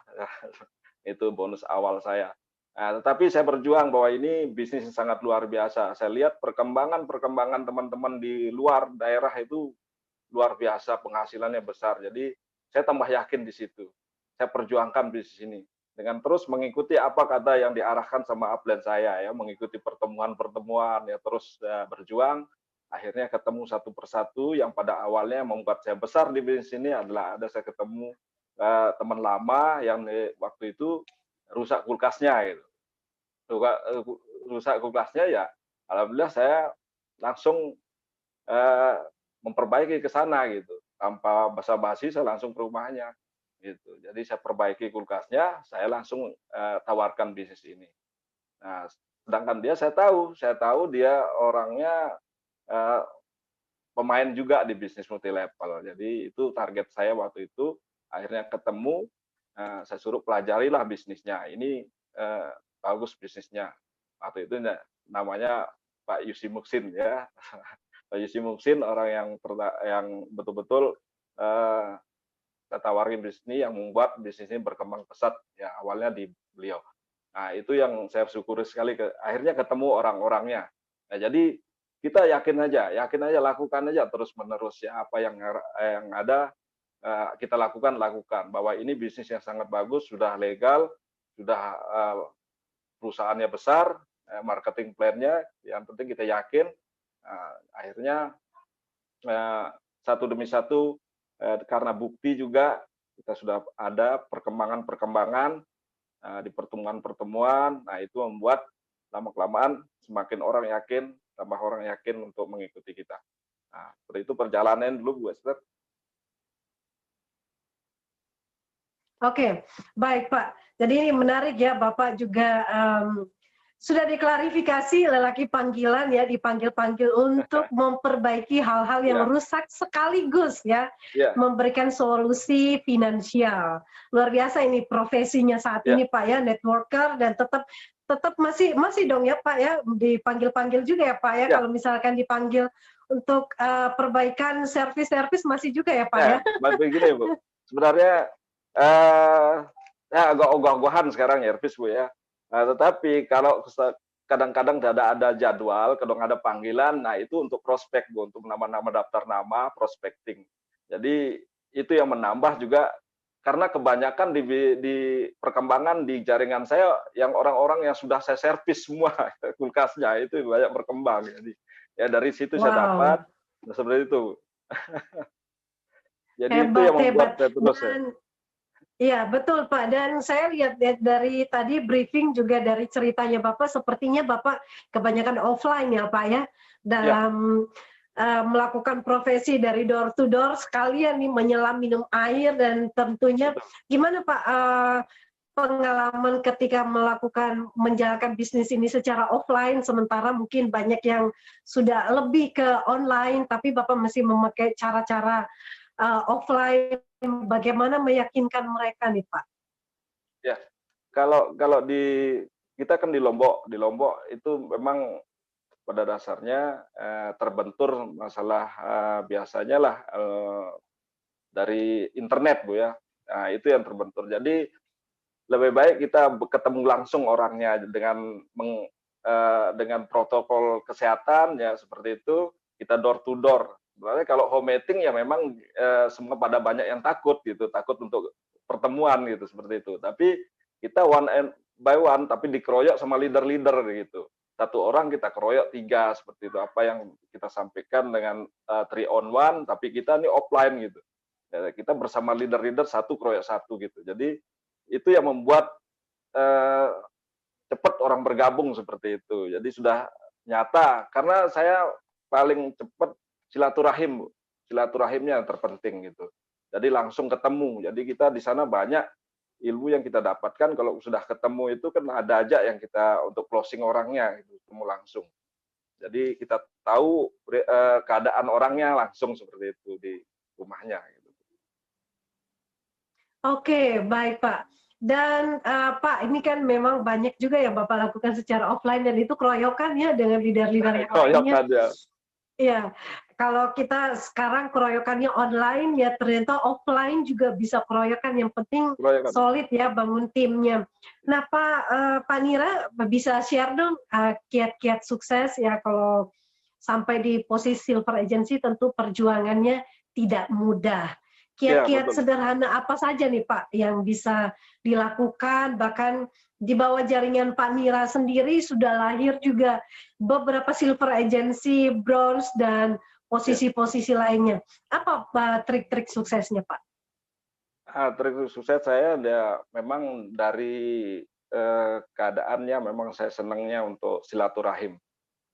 Itu bonus awal saya. Nah, tetapi saya berjuang bahwa ini bisnis yang sangat luar biasa. Saya lihat perkembangan teman-teman di luar daerah itu luar biasa, penghasilannya besar. Jadi saya tambah yakin di situ. Saya perjuangkan bisnis ini dengan terus mengikuti apa kata yang diarahkan sama upline saya ya, mengikuti pertemuan-pertemuan ya, terus berjuang. Akhirnya ketemu satu persatu yang pada awalnya membuat saya besar di bisnis ini adalah ada saya ketemu teman lama yang waktu itu rusak kulkasnya gitu. Rusak kulkasnya ya, alhamdulillah saya langsung memperbaiki ke sana gitu. Tanpa basa-basi saya langsung ke rumahnya gitu. Jadi saya perbaiki kulkasnya, saya langsung tawarkan bisnis ini. Nah, sedangkan dia saya tahu dia orangnya pemain juga di bisnis multi level. Jadi itu target saya waktu itu. Akhirnya ketemu, saya suruh pelajarilah bisnisnya. Ini bagus bisnisnya. Waktu itu namanya Pak Yusi Muksin ya. Pak Yusi Muksin orang yang betul-betul saya tawarin bisnis yang membuat bisnis ini berkembang pesat ya, awalnya di beliau. Nah, itu yang saya syukuri sekali, akhirnya ketemu orang-orangnya. Nah, jadi kita yakin aja, lakukan aja terus-menerus ya, apa yang ada kita lakukan bahwa ini bisnis yang sangat bagus, sudah legal, sudah perusahaannya besar, marketing plan-nya yang penting kita yakin. Akhirnya satu demi satu, karena bukti juga kita sudah ada perkembangan di pertemuan-pertemuan. Nah, itu membuat lama-kelamaan semakin orang yakin, tambah orang yakin untuk mengikuti kita. Nah, seperti itu perjalanan dulu Bu Esther. Oke, baik Pak. Jadi ini menarik ya, Bapak juga sudah diklarifikasi lelaki panggilan ya, dipanggil-panggil untuk memperbaiki hal-hal yang rusak sekaligus ya, memberikan solusi finansial. Luar biasa ini profesinya saat ini Pak ya, networker, dan tetap masih dong ya Pak ya, dipanggil-panggil juga ya Pak ya, kalau misalkan dipanggil untuk perbaikan servis masih juga ya Pak ya. Begini Bu, sebenarnya agak ogah-ogahan sekarang ya Bu ya. Nah, tetapi kalau kadang-kadang ada jadwal, kadang ada panggilan, nah itu untuk prospek Bu, untuk nama-nama daftar nama, prospecting. Jadi itu yang menambah juga, karena kebanyakan di perkembangan di jaringan saya yang orang-orang yang sudah saya servis semua kulkasnya itu banyak berkembang. Jadi ya dari situ saya dapat, nah, seperti itu. Jadi itu yang membuat saya terus ya. Iya, betul Pak. Dan saya lihat dari tadi briefing juga dari ceritanya Bapak, sepertinya Bapak kebanyakan offline ya Pak ya, dalam melakukan profesi dari door to door, sekalian nih menyelam minum air, dan tentunya gimana Pak pengalaman ketika menjalankan bisnis ini secara offline, sementara mungkin banyak yang sudah lebih ke online, tapi Bapak masih memakai cara-cara offline, bagaimana meyakinkan mereka nih Pak? Ya, kalau kita kan di Lombok itu memang pada dasarnya terbentur masalah biasanya lah dari internet Bu ya. Nah, itu yang terbentur. Jadi lebih baik kita ketemu langsung orangnya dengan dengan protokol kesehatan ya seperti itu, kita door to door. Sebenarnya kalau home meeting ya memang semua pada banyak yang takut gitu, takut untuk pertemuan gitu seperti itu. Tapi kita one and by one, tapi dikeroyok sama leader-leader gitu. Satu orang kita keroyok 3 seperti itu. Apa yang kita sampaikan dengan 3 on 1, tapi kita ini offline gitu. Ya, kita bersama leader-leader satu keroyok satu gitu. Jadi itu yang membuat cepat orang bergabung seperti itu. Jadi sudah nyata karena saya paling cepat silaturahim, Bu. Silaturahimnya yang terpenting gitu. Jadi langsung ketemu. Jadi kita di sana banyak ilmu yang kita dapatkan kalau sudah ketemu itu kan ada aja yang kita untuk closing orangnya gitu, ketemu langsung. Jadi kita tahu keadaan orangnya langsung seperti itu di rumahnya gitu. Oke, baik Pak. Dan Pak, ini kan memang banyak juga yang Bapak lakukan secara offline dan itu keroyokan ya dengan leader-leader yang lainnya. Keroyokan ya. Iya, kalau kita sekarang keroyokannya online ya ternyata offline juga bisa keroyokan. Yang penting Keroyokan. solid ya bangun timnya. Nah Pak Nira bisa share dong kiat-kiat sukses ya kalau sampai di posisi silver agency tentu perjuangannya tidak mudah. Kiat-kiat sederhana apa saja nih Pak yang bisa dilakukan, bahkan di bawah jaringan Pak Nira sendiri sudah lahir juga beberapa silver agency, bronze, dan posisi-posisi lainnya. Apa trik-trik suksesnya Pak? Trik sukses saya ya memang dari keadaannya memang saya senangnya untuk silaturahim.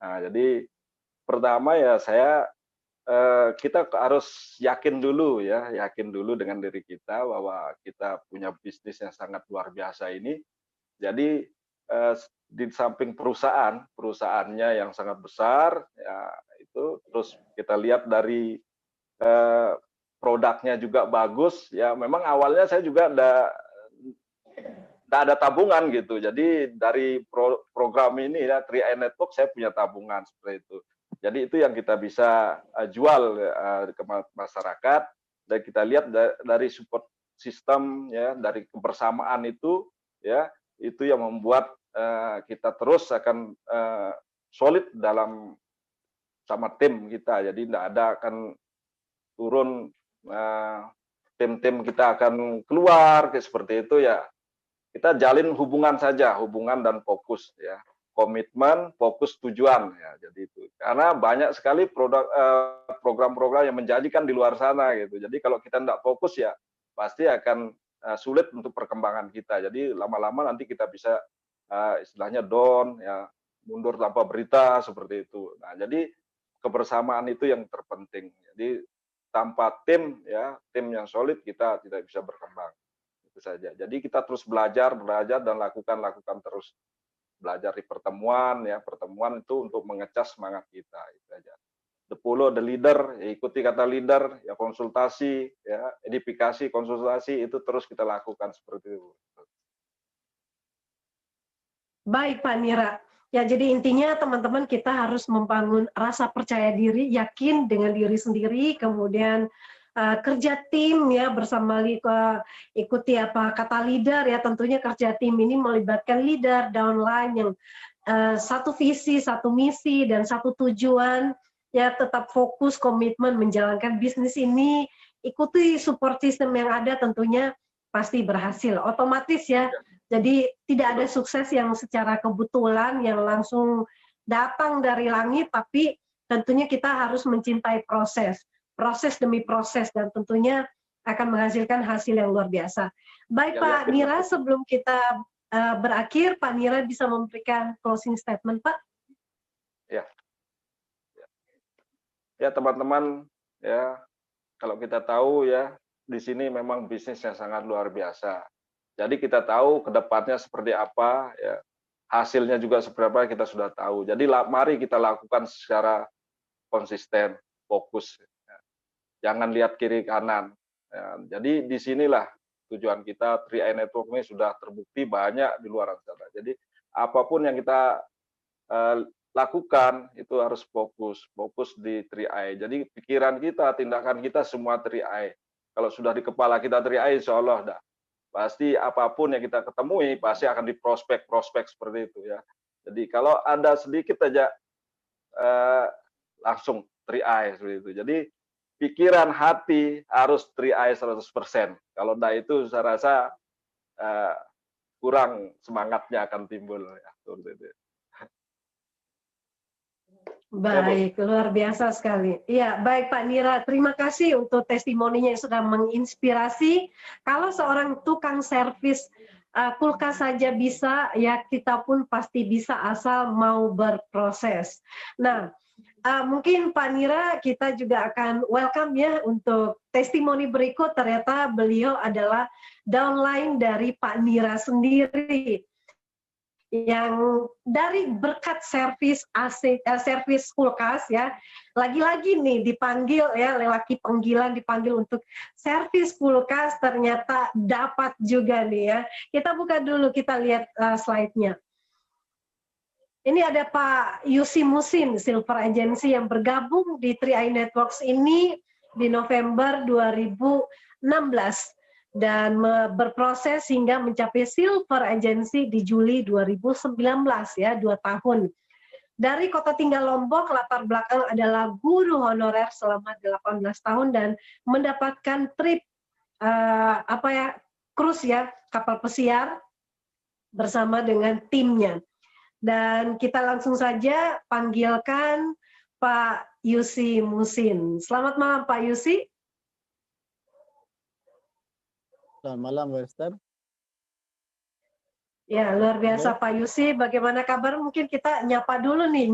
Nah, jadi pertama ya kita harus yakin dulu dengan diri kita bahwa kita punya bisnis yang sangat luar biasa ini. Jadi di samping perusahaannya yang sangat besar, ya itu terus kita lihat dari produknya juga bagus. Ya memang awalnya saya juga ada tabungan gitu. Jadi dari program ini ya 3i Network saya punya tabungan seperti itu. Jadi itu yang kita bisa jual ke masyarakat dan kita lihat dari support system ya, dari kebersamaan itu ya, itu yang membuat kita terus akan solid dalam sama tim kita. Jadi tidak ada akan turun tim-tim kita akan keluar seperti itu ya. Kita jalin hubungan saja, hubungan dan fokus ya. Komitmen, fokus, tujuan ya. Jadi itu karena banyak sekali program-program yang menjanjikan di luar sana gitu. Jadi kalau kita tidak fokus ya pasti akan sulit untuk perkembangan kita. Jadi lama-lama nanti kita bisa istilahnya down ya, mundur tanpa berita seperti itu. Nah, jadi kebersamaan itu yang terpenting. Jadi tanpa tim ya, tim yang solid kita tidak bisa berkembang. Itu saja. Jadi kita terus belajar dan lakukan terus. Belajar di pertemuan ya, pertemuan itu untuk mengecas semangat kita itu aja. The follow the leader, ya ikuti kata leader, ya konsultasi, ya edifikasi, konsultasi itu terus kita lakukan seperti itu. Baik Pak Nira. Ya jadi intinya teman-teman kita harus membangun rasa percaya diri, yakin dengan diri sendiri, kemudian kerja tim ya bersama ikuti apa kata leader ya, tentunya kerja tim ini melibatkan leader downline yang satu visi, satu misi dan satu tujuan ya, tetap fokus komitmen menjalankan bisnis ini, ikuti support system yang ada, tentunya pasti berhasil otomatis ya. Jadi tidak ada sukses yang secara kebetulan yang langsung datang dari langit, tapi tentunya kita harus mencintai proses demi proses, dan tentunya akan menghasilkan hasil yang luar biasa. Baik Pak Nira, sebelum kita berakhir, Pak Nira bisa memberikan closing statement, Pak? Ya teman-teman, ya kalau kita tahu ya di sini memang bisnis yang sangat luar biasa. Jadi kita tahu ke depannya seperti apa, ya hasilnya juga seperti apa kita sudah tahu. Jadi mari kita lakukan secara konsisten, fokus. Jangan lihat kiri kanan. Ya, jadi disinilah tujuan kita. 3i Network ini sudah terbukti banyak di luar sana. Jadi apapun yang kita lakukan itu harus fokus di 3i. Jadi pikiran kita, tindakan kita semua 3i. Kalau sudah di kepala kita 3i, insya Allah dah pasti apapun yang kita ketemui pasti akan di prospek seperti itu ya. Jadi kalau ada sedikit aja langsung 3i seperti itu. Jadi pikiran hati harus 3i 100%. Kalau enggak itu saya rasa kurang semangatnya akan timbul ya. Seperti itu. Baik, luar biasa sekali. Iya, baik Pak Nira, terima kasih untuk testimoninya yang sudah menginspirasi. Kalau seorang tukang servis kulkas saja bisa, ya kita pun pasti bisa asal mau berproses. Nah, mungkin Pak Nira kita juga akan welcome ya untuk testimoni berikut. Ternyata beliau adalah downline dari Pak Nira sendiri, yang dari berkat servis AC, servis kulkas ya, lagi-lagi nih dipanggil ya, lelaki panggilan dipanggil untuk servis kulkas, ternyata dapat juga nih ya. Kita buka dulu, kita lihat slide-nya. Ini ada Pak Yusi Musin, Silver Agency, yang bergabung di 3i Networks ini di November 2016 dan berproses hingga mencapai Silver Agency di Juli 2019 ya, 2 tahun. Dari kota tinggal Lombok, latar belakang adalah guru honorer selama 18 tahun dan mendapatkan trip cruise ya, kapal pesiar bersama dengan timnya. Dan kita langsung saja panggilkan Pak Yusi Musin. Selamat malam Pak Yusi. Selamat malam, Bu Esther. Ya, luar biasa Pak Yusi. Bagaimana kabar? Mungkin kita nyapa dulu nih,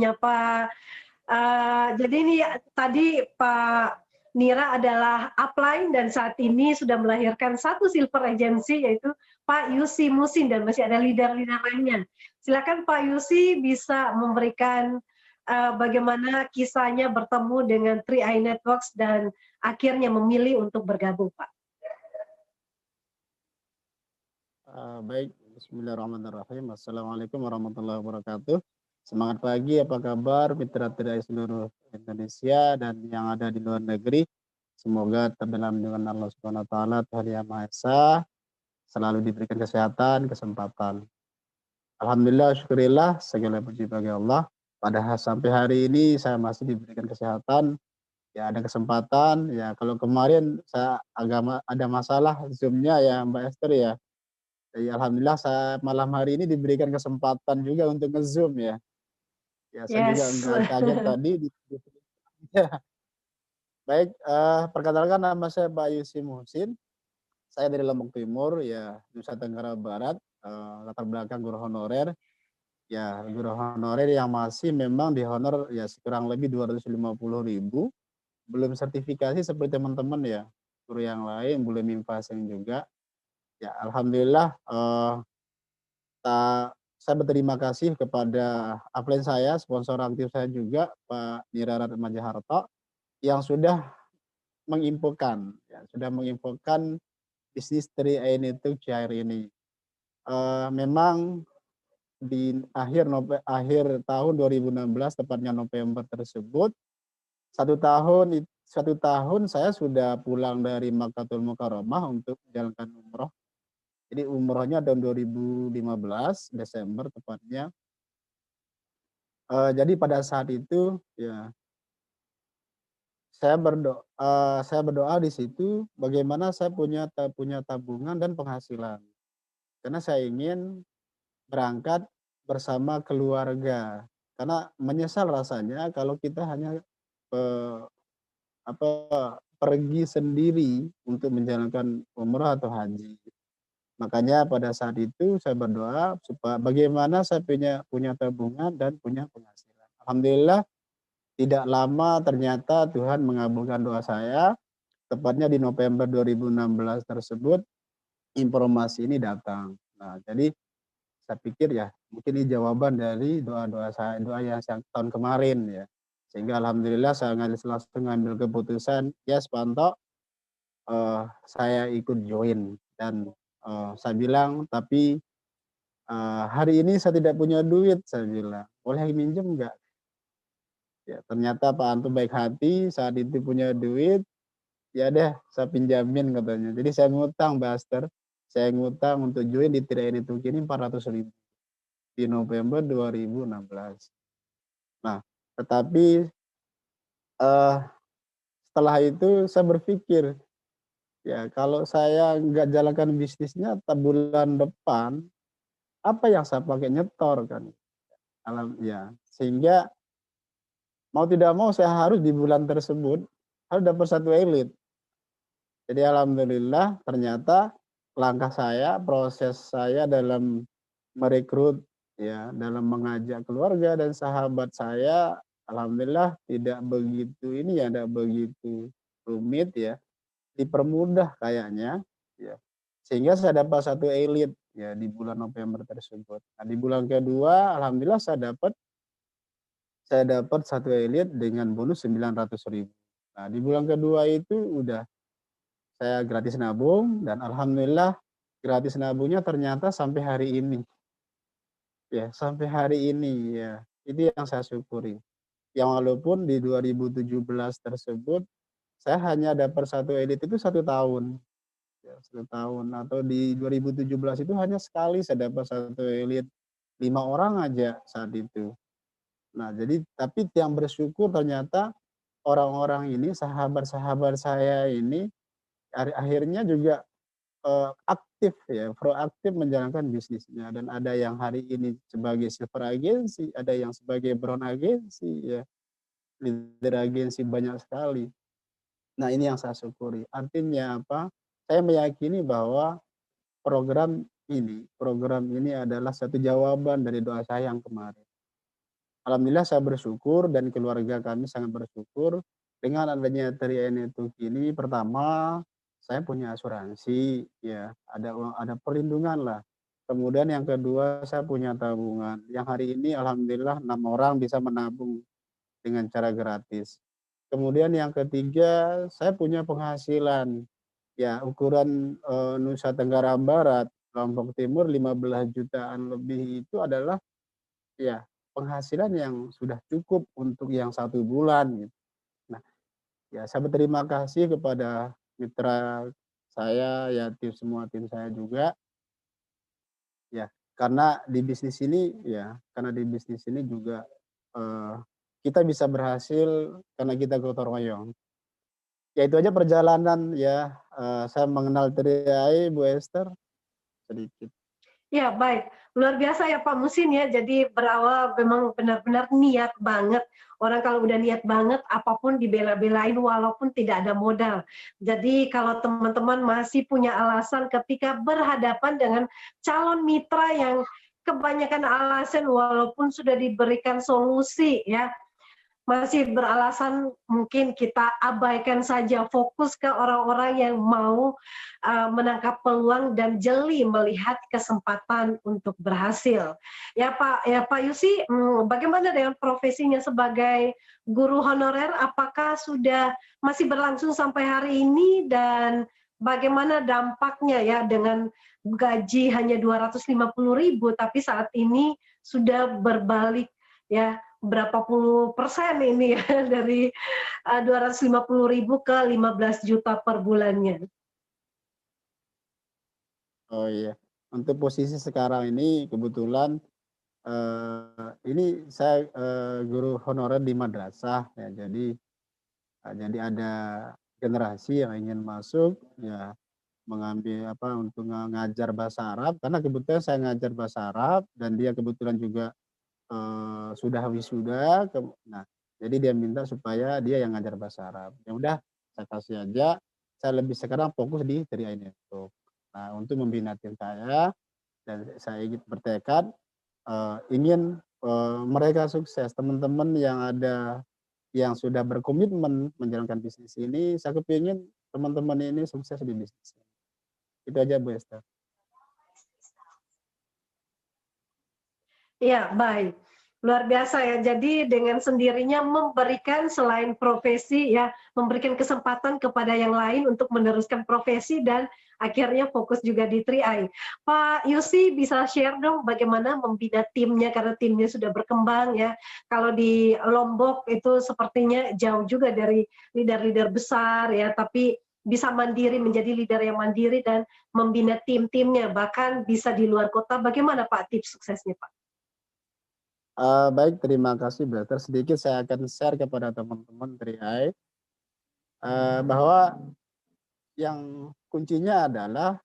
jadi ini tadi Pak Nira adalah upline dan saat ini sudah melahirkan satu Silver Agency, yaitu Pak Yusi Musin, dan masih ada leader-leader lainnya. Silakan Pak Yusi bisa memberikan bagaimana kisahnya bertemu dengan 3i Networks dan akhirnya memilih untuk bergabung, Pak. Baik, bismillahirrahmanirrahim. Assalamualaikum warahmatullahi wabarakatuh. Semangat pagi, apa kabar mitra 3i seluruh Indonesia dan yang ada di luar negeri. Semoga dalam lindungan Allah Subhanahu wa taala, Tuhan Yang Maha Esa, selalu diberikan kesehatan, kesempatan. Alhamdulillah, syukurillah, segala puji bagi Allah. Padahal sampai hari ini saya masih diberikan kesehatan, ya ada kesempatan. Ya kalau kemarin saya agak ada masalah Zoom-nya ya Mbak Esther ya. Jadi alhamdulillah saya malam hari ini diberikan kesempatan juga untuk nge-Zoom ya. Ya saya juga enggak kaget tadi. Ya. Baik, perkenalkan nama saya Pak Yusi Muhsin. Saya dari Lombok Timur ya, Nusa Tenggara Barat. Latar belakang guru honorer. Ya, guru honorer yang masih memang dihonor ya kurang lebih 250.000. Belum sertifikasi seperti teman-teman ya. Guru yang lain belum invasing juga. Ya, alhamdulillah saya berterima kasih kepada upline saya, sponsor aktif saya juga Pak Nira Ratmajaharto yang sudah menginfokan bisnis 3i Networks cair ini. Memang di akhir tahun 2016 tepatnya November tersebut, satu tahun saya sudah pulang dari Makkahul Mukarramah untuk menjalankan umroh. Jadi umrohnya tahun 2015 Desember tepatnya. Jadi pada saat itu ya saya berdoa di situ bagaimana saya punya tabungan dan penghasilan. Karena saya ingin berangkat bersama keluarga. Karena menyesal rasanya kalau kita hanya pergi sendiri untuk menjalankan umrah atau haji. Makanya pada saat itu saya berdoa supaya bagaimana saya punya tabungan dan punya penghasilan. Alhamdulillah tidak lama ternyata Tuhan mengabulkan doa saya. Tepatnya di November 2016 tersebut informasi ini datang. Nah, jadi saya pikir ya mungkin ini jawaban dari doa yang tahun kemarin ya. Sehingga alhamdulillah saya langsung ngambil keputusan, yes Panto, saya ikut join dan saya bilang, tapi hari ini saya tidak punya duit, saya bilang. Boleh minjem enggak? Ya, ternyata Pak Anto baik hati, saat itu punya duit, ya deh saya pinjamin katanya. Jadi saya ngutang, Mbak Aster. Saya ngutang untuk join di 3i Networks ini 400.000. di November 2016. Nah, tetapi setelah itu saya berpikir, ya kalau saya nggak jalankan bisnisnya, bulan depan apa yang saya pakai nyetor kan? Ya, sehingga mau tidak mau saya harus di bulan tersebut harus dapat satu elit. Jadi alhamdulillah ternyata langkah saya, proses saya dalam merekrut, ya, dalam mengajak keluarga dan sahabat saya, alhamdulillah tidak begitu ini ya, tidak begitu rumit ya, dipermudah kayaknya, ya. Sehingga saya dapat satu elit ya di bulan November tersebut. Nah, di bulan kedua alhamdulillah saya dapat satu elit dengan bonus 900.000. Nah, di bulan kedua itu udah saya gratis nabung dan alhamdulillah gratis nabungnya ternyata sampai hari ini. Ya, sampai hari ini ya. Itu yang saya syukuri. Yang walaupun di 2017 tersebut saya hanya dapat satu elit itu 1 tahun. Ya, 1 tahun atau di 2017 itu hanya sekali saya dapat satu elit 5 orang aja saat itu. Nah, jadi tapi yang bersyukur ternyata orang-orang ini, sahabat-sahabat saya ini akhirnya juga aktif ya, proaktif menjalankan bisnisnya dan ada yang hari ini sebagai silver agency, ada yang sebagai brown agency ya, leader agency banyak sekali. Nah, ini yang saya syukuri. Artinya apa? Saya meyakini bahwa program ini adalah satu jawaban dari doa saya yang kemarin. Alhamdulillah saya bersyukur dan keluarga kami sangat bersyukur dengan adanya 3i Network ini. Pertama, saya punya asuransi ya, ada perlindungan lah. Kemudian yang kedua saya punya tabungan. Yang hari ini alhamdulillah 6 orang bisa menabung dengan cara gratis. Kemudian yang ketiga saya punya penghasilan ya ukuran Nusa Tenggara Barat, Lombok Timur 15 jutaan lebih itu adalah ya penghasilan yang sudah cukup untuk yang 1 bulan gitu. Nah, ya saya berterima kasih kepada mitra saya ya, semua tim saya juga. Ya, karena di bisnis ini juga kita bisa berhasil karena kita gotong royong. Ya itu aja perjalanan ya, saya mengenal 3i Bu Esther sedikit. Ya, baik. Luar biasa ya Pak Musin ya. Jadi berawal memang benar-benar niat banget. Orang kalau udah niat banget, apapun dibela-belain walaupun tidak ada modal. Jadi kalau teman-teman masih punya alasan ketika berhadapan dengan calon mitra yang kebanyakan alasan walaupun sudah diberikan solusi ya, masih beralasan, mungkin kita abaikan saja, fokus ke orang-orang yang mau menangkap peluang dan jeli melihat kesempatan untuk berhasil. Ya Pak Yusi, bagaimana dengan profesinya sebagai guru honorer? Apakah sudah masih berlangsung sampai hari ini dan bagaimana dampaknya ya dengan gaji hanya 250.000 tapi saat ini sudah berbalik ya berapa puluh persen ini ya dari 250.000 ke 15 juta per bulannya. Oh iya, untuk posisi sekarang ini kebetulan ini saya guru honorer di madrasah ya, jadi ada generasi yang ingin masuk ya mengambil untuk ngajar bahasa Arab karena kebetulan saya ngajar bahasa Arab dan dia kebetulan juga sudah wisuda. Nah, jadi dia minta supaya dia yang ngajar bahasa Arab. Ya udah, saya kasih aja. Saya lebih sekarang fokus di 3i Network. Nah, untuk membina tim saya dan saya ingin bertekad ingin mereka sukses. Teman-teman yang sudah berkomitmen menjalankan bisnis ini, saya kepingin teman-teman ini sukses di bisnis. Itu aja Bu Esther. Ya, baik. Luar biasa ya. Jadi dengan sendirinya memberikan selain profesi ya, memberikan kesempatan kepada yang lain untuk meneruskan profesi dan akhirnya fokus juga di 3i. Pak Yusi bisa share dong bagaimana membina timnya karena timnya sudah berkembang ya. Kalau di Lombok itu sepertinya jauh juga dari leader-leader besar ya, tapi bisa mandiri, menjadi leader yang mandiri dan membina tim-timnya bahkan bisa di luar kota. Bagaimana Pak tips suksesnya Pak? Baik, terima kasih Brother. Sedikit saya akan share kepada teman-teman 3i, bahwa yang kuncinya adalah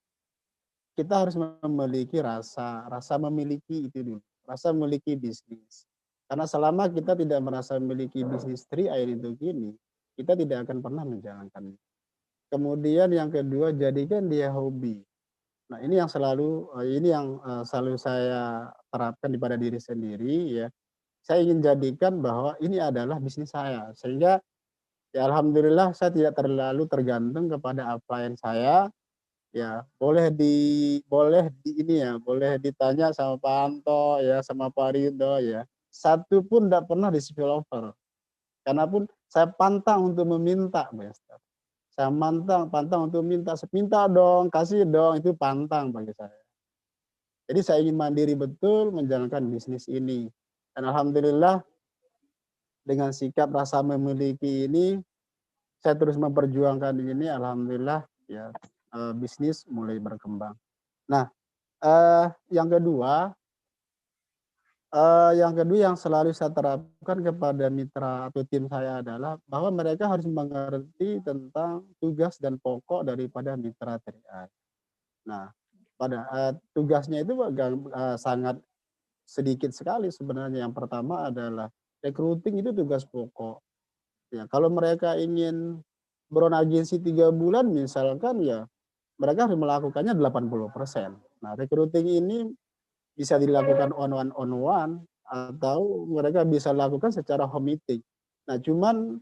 kita harus memiliki rasa memiliki itu dulu, rasa memiliki bisnis. Karena selama kita tidak merasa memiliki bisnis 3i itu gini, kita tidak akan pernah menjalankannya. Kemudian yang kedua, jadikan dia hobi. Nah, ini yang selalu saya terapkan pada diri sendiri ya. Saya ingin jadikan bahwa ini adalah bisnis saya, sehingga ya alhamdulillah saya tidak terlalu tergantung kepada upline saya. Ya, boleh ditanya sama Pak Anto ya, sama Pak Ridho ya. Satu pun tidak pernah di spill over. Karena pun saya pantang untuk meminta, Pak Ustaz. Saya pantang untuk minta dong, kasih dong, itu pantang bagi saya. Jadi saya ingin mandiri betul menjalankan bisnis ini. Dan alhamdulillah dengan sikap rasa memiliki ini, saya terus memperjuangkan ini, alhamdulillah ya, bisnis mulai berkembang. Nah, yang kedua yang selalu saya terapkan kepada mitra atau tim saya adalah bahwa mereka harus mengerti tentang tugas dan pokok daripada mitra 3i. Nah, tugasnya itu sangat sedikit sekali sebenarnya. Yang pertama adalah recruiting, itu tugas pokok. Ya, kalau mereka ingin beragensi 3 bulan misalkan, ya mereka harus melakukannya 80%. Nah, recruiting ini bisa dilakukan on one atau mereka bisa lakukan secara home meeting. Nah, cuman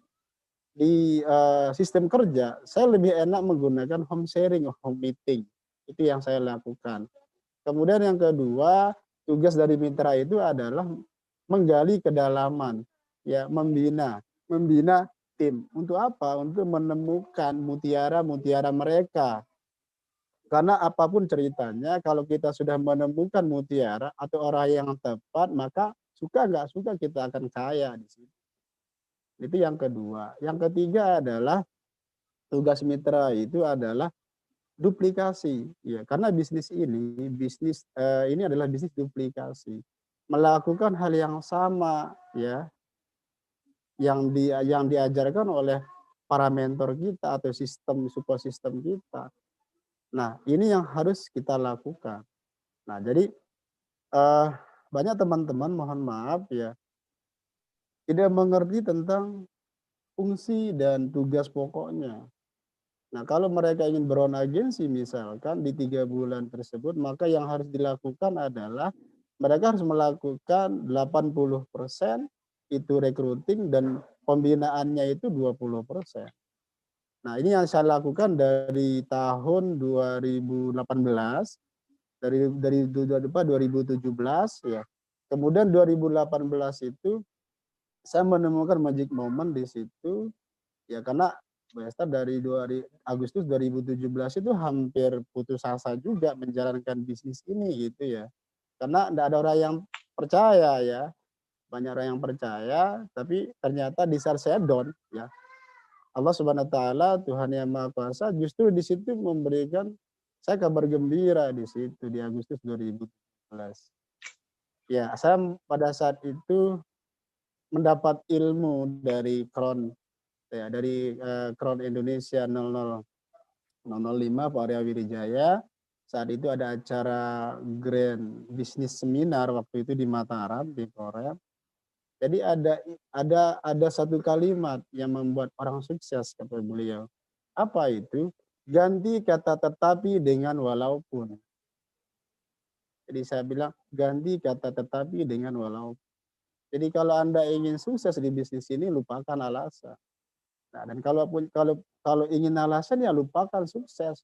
di sistem kerja saya lebih enak menggunakan home sharing, home meeting. Itu yang saya lakukan. Kemudian yang kedua, tugas dari mitra itu adalah menggali kedalaman, ya, membina tim. Untuk apa? Untuk menemukan mutiara-mutiara mereka. Karena apapun ceritanya, kalau kita sudah menemukan mutiara atau orang yang tepat, maka suka nggak suka kita akan kaya di situ. Itu yang kedua. Yang ketiga adalah tugas mitra itu adalah duplikasi. Ya, karena bisnis ini adalah bisnis duplikasi. Melakukan hal yang sama, ya, yang diajarkan oleh para mentor kita atau support system kita. Nah, ini yang harus kita lakukan. Nah, jadi banyak teman-teman, mohon maaf ya, tidak mengerti tentang fungsi dan tugas pokoknya. Nah, kalau mereka ingin beragensi misalkan di 3 bulan tersebut, maka yang harus dilakukan adalah mereka harus melakukan 80% itu recruiting dan pembinaannya itu 20%. Nah, ini yang saya lakukan dari tahun 2018, dari 2017 ya. Kemudian 2018 itu saya menemukan magic moment di situ ya, karena dari Agustus 2017 itu hampir putus asa juga menjalankan bisnis ini gitu ya. Karena tidak ada orang yang percaya ya. Banyak orang yang percaya, tapi ternyata di saat saya down ya, Allah Subhanahu wa taala, Tuhan yang Maha Kuasa, justru di situ memberikan saya kabar gembira di situ di Agustus 2017. Ya, saya pada saat itu mendapat ilmu dari Crown ya, dari Crown Indonesia 005 Pak Arya Wirijaya. Saat itu ada acara Grand Business Seminar waktu itu di Mataram di Korea. Jadi ada satu kalimat yang membuat orang sukses, kata beliau. Apa itu? Ganti kata tetapi dengan walaupun. Jadi saya bilang ganti kata tetapi dengan walaupun. Jadi kalau Anda ingin sukses di bisnis ini, lupakan alasan. Nah, dan kalau ingin alasan, ya lupakan sukses.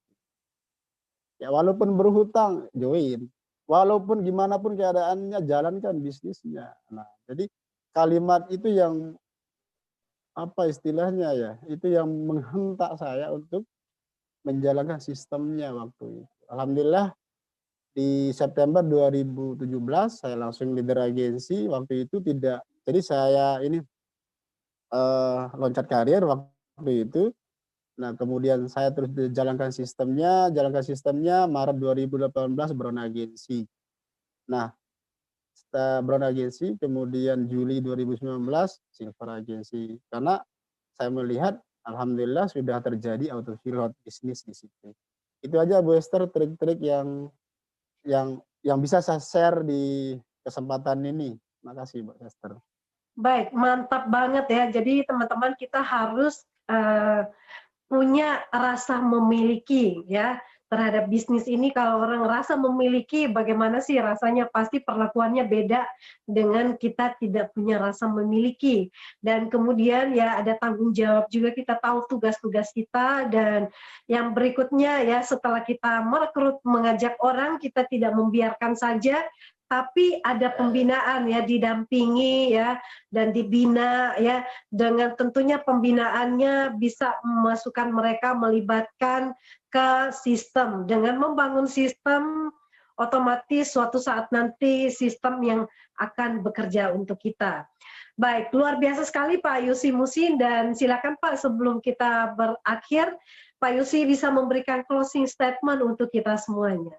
Ya walaupun berhutang, join. Walaupun gimana pun keadaannya, jalankan bisnisnya. Nah, jadi kalimat itu yang apa istilahnya ya, itu yang menghentak saya untuk menjalankan sistemnya waktu itu. Alhamdulillah di September 2017 saya langsung leader agensi. Waktu itu jadi saya ini loncat karir waktu itu. Nah, kemudian saya terus jalankan sistemnya Maret 2018 agensi. Nah, Brown Agency, kemudian Juli 2019 Silver Agency. Karena saya melihat alhamdulillah sudah terjadi autopilot bisnis di situ. Itu aja Bu Esther trik-trik yang bisa saya share di kesempatan ini. Makasih Bu Esther. Baik, mantap banget ya. Jadi teman-teman kita harus punya rasa memiliki ya terhadap bisnis ini. Kalau orang rasa memiliki, bagaimana sih rasanya? Pasti perlakuannya beda dengan kita tidak punya rasa memiliki. Dan kemudian ya ada tanggung jawab juga, kita tahu tugas-tugas kita. Dan yang berikutnya ya setelah kita merekrut, mengajak orang, kita tidak membiarkan saja, tapi ada pembinaan ya, didampingi ya dan dibina ya, dengan tentunya pembinaannya bisa memasukkan mereka, melibatkan ke sistem. Dengan membangun sistem, otomatis suatu saat nanti sistem yang akan bekerja untuk kita. Baik, luar biasa sekali Pak Yusi Musin, dan silakan Pak sebelum kita berakhir, Pak Yusi bisa memberikan closing statement untuk kita semuanya.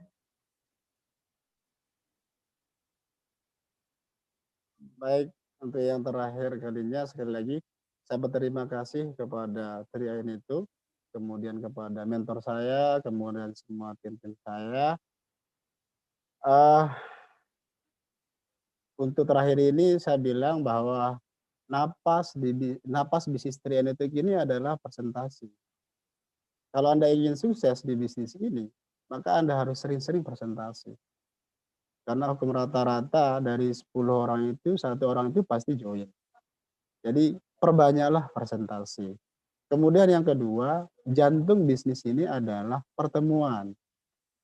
Baik, untuk yang terakhir kalinya sekali lagi saya berterima kasih kepada Triain itu, kemudian kepada mentor saya, kemudian semua tim-tim saya. Untuk terakhir ini saya bilang bahwa napas bisnis Triain itu ini adalah presentasi. Kalau Anda ingin sukses di bisnis ini, maka Anda harus sering-sering presentasi. Karena hukum rata-rata dari 10 orang itu, 1 orang itu pasti join. Jadi perbanyaklah presentasi. Kemudian yang kedua, jantung bisnis ini adalah pertemuan.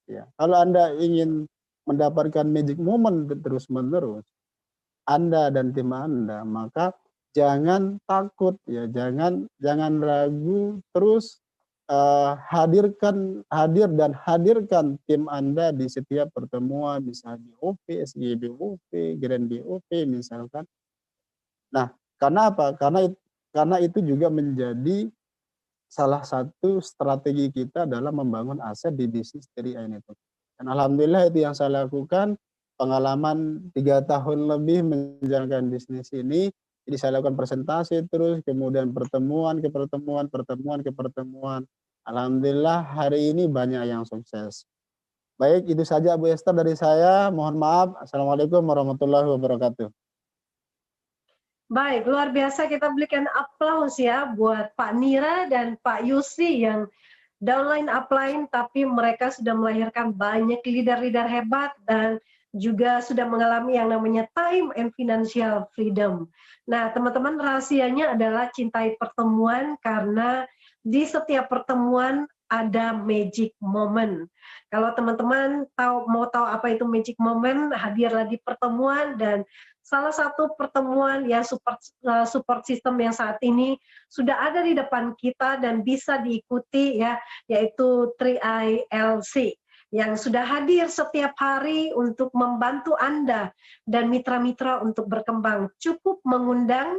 Ya, kalau Anda ingin mendapatkan magic moment terus-menerus, Anda dan tim Anda, maka jangan takut ya, jangan ragu, terus hadirkan tim Anda di setiap pertemuan, misalnya BOP, SGBOP, Grand BOP misalkan. Nah, karena apa? Karena itu juga menjadi salah satu strategi kita dalam membangun aset di bisnis Triain itu. Dan alhamdulillah itu yang saya lakukan, pengalaman 3 tahun lebih menjalankan bisnis ini. Jadi saya lakukan presentasi terus, kemudian pertemuan ke pertemuan. Alhamdulillah hari ini banyak yang sukses. Baik, itu saja Bu Esther dari saya. Mohon maaf. Assalamualaikum warahmatullahi wabarakatuh. Baik, luar biasa, kita berikan aplaus ya buat Pak Nira dan Pak Yusi yang downline upline, tapi mereka sudah melahirkan banyak leader-leader hebat dan juga sudah mengalami yang namanya time and financial freedom. Nah, teman-teman, rahasianya adalah cintai pertemuan, karena di setiap pertemuan ada magic moment. Kalau teman-teman mau tahu apa itu magic moment, hadirlah di pertemuan. Dan salah satu pertemuan ya support system yang saat ini sudah ada di depan kita dan bisa diikuti ya, yaitu 3ILC yang sudah hadir setiap hari untuk membantu Anda dan mitra-mitra untuk berkembang. Cukup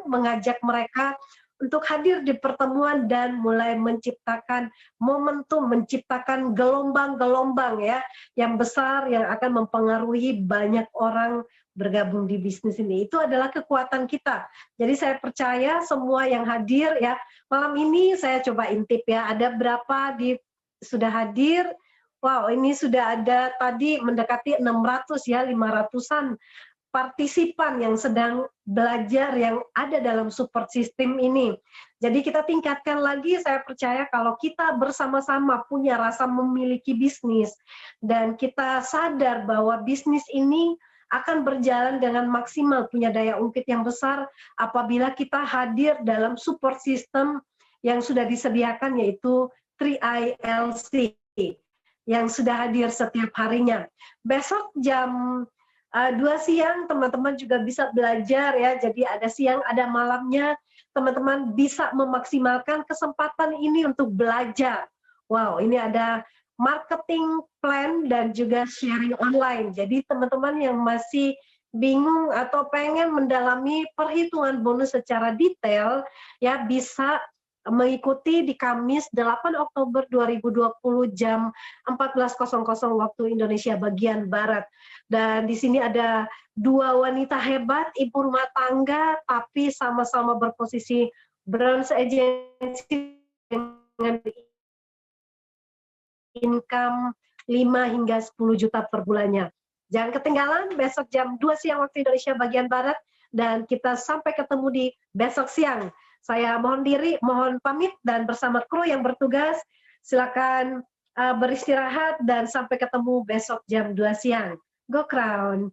mengajak mereka untuk hadir di pertemuan dan mulai menciptakan momentum, menciptakan gelombang-gelombang ya yang besar yang akan mempengaruhi banyak orang bergabung di bisnis ini. Itu adalah kekuatan kita. Jadi saya percaya semua yang hadir ya, malam ini saya coba intip ya, ada berapa sudah hadir. Wow, ini sudah ada tadi mendekati 600 ya, 500-an partisipan yang sedang belajar yang ada dalam support system ini. Jadi kita tingkatkan lagi, saya percaya kalau kita bersama-sama punya rasa memiliki bisnis dan kita sadar bahwa bisnis ini akan berjalan dengan maksimal, punya daya ungkit yang besar apabila kita hadir dalam support system yang sudah disediakan, yaitu 3ILC yang sudah hadir setiap harinya. Besok jam 2 siang teman-teman juga bisa belajar ya, jadi ada siang ada malamnya, teman-teman bisa memaksimalkan kesempatan ini untuk belajar. Wow, ini ada marketing plan dan juga sharing online. Jadi teman-teman yang masih bingung atau pengen mendalami perhitungan bonus secara detail ya, bisa mengikuti di Kamis 8 Oktober 2020 jam 14.00 waktu Indonesia bagian Barat. Dan di sini ada dua wanita hebat, ibu rumah tangga, tapi sama-sama berposisi branch agency dengan income 5 hingga 10 juta per bulannya. Jangan ketinggalan besok jam 2 siang waktu Indonesia bagian Barat, dan kita sampai ketemu di besok siang. Saya mohon pamit, dan bersama kru yang bertugas, silakan beristirahat dan sampai ketemu besok jam 2 siang. Go Crown!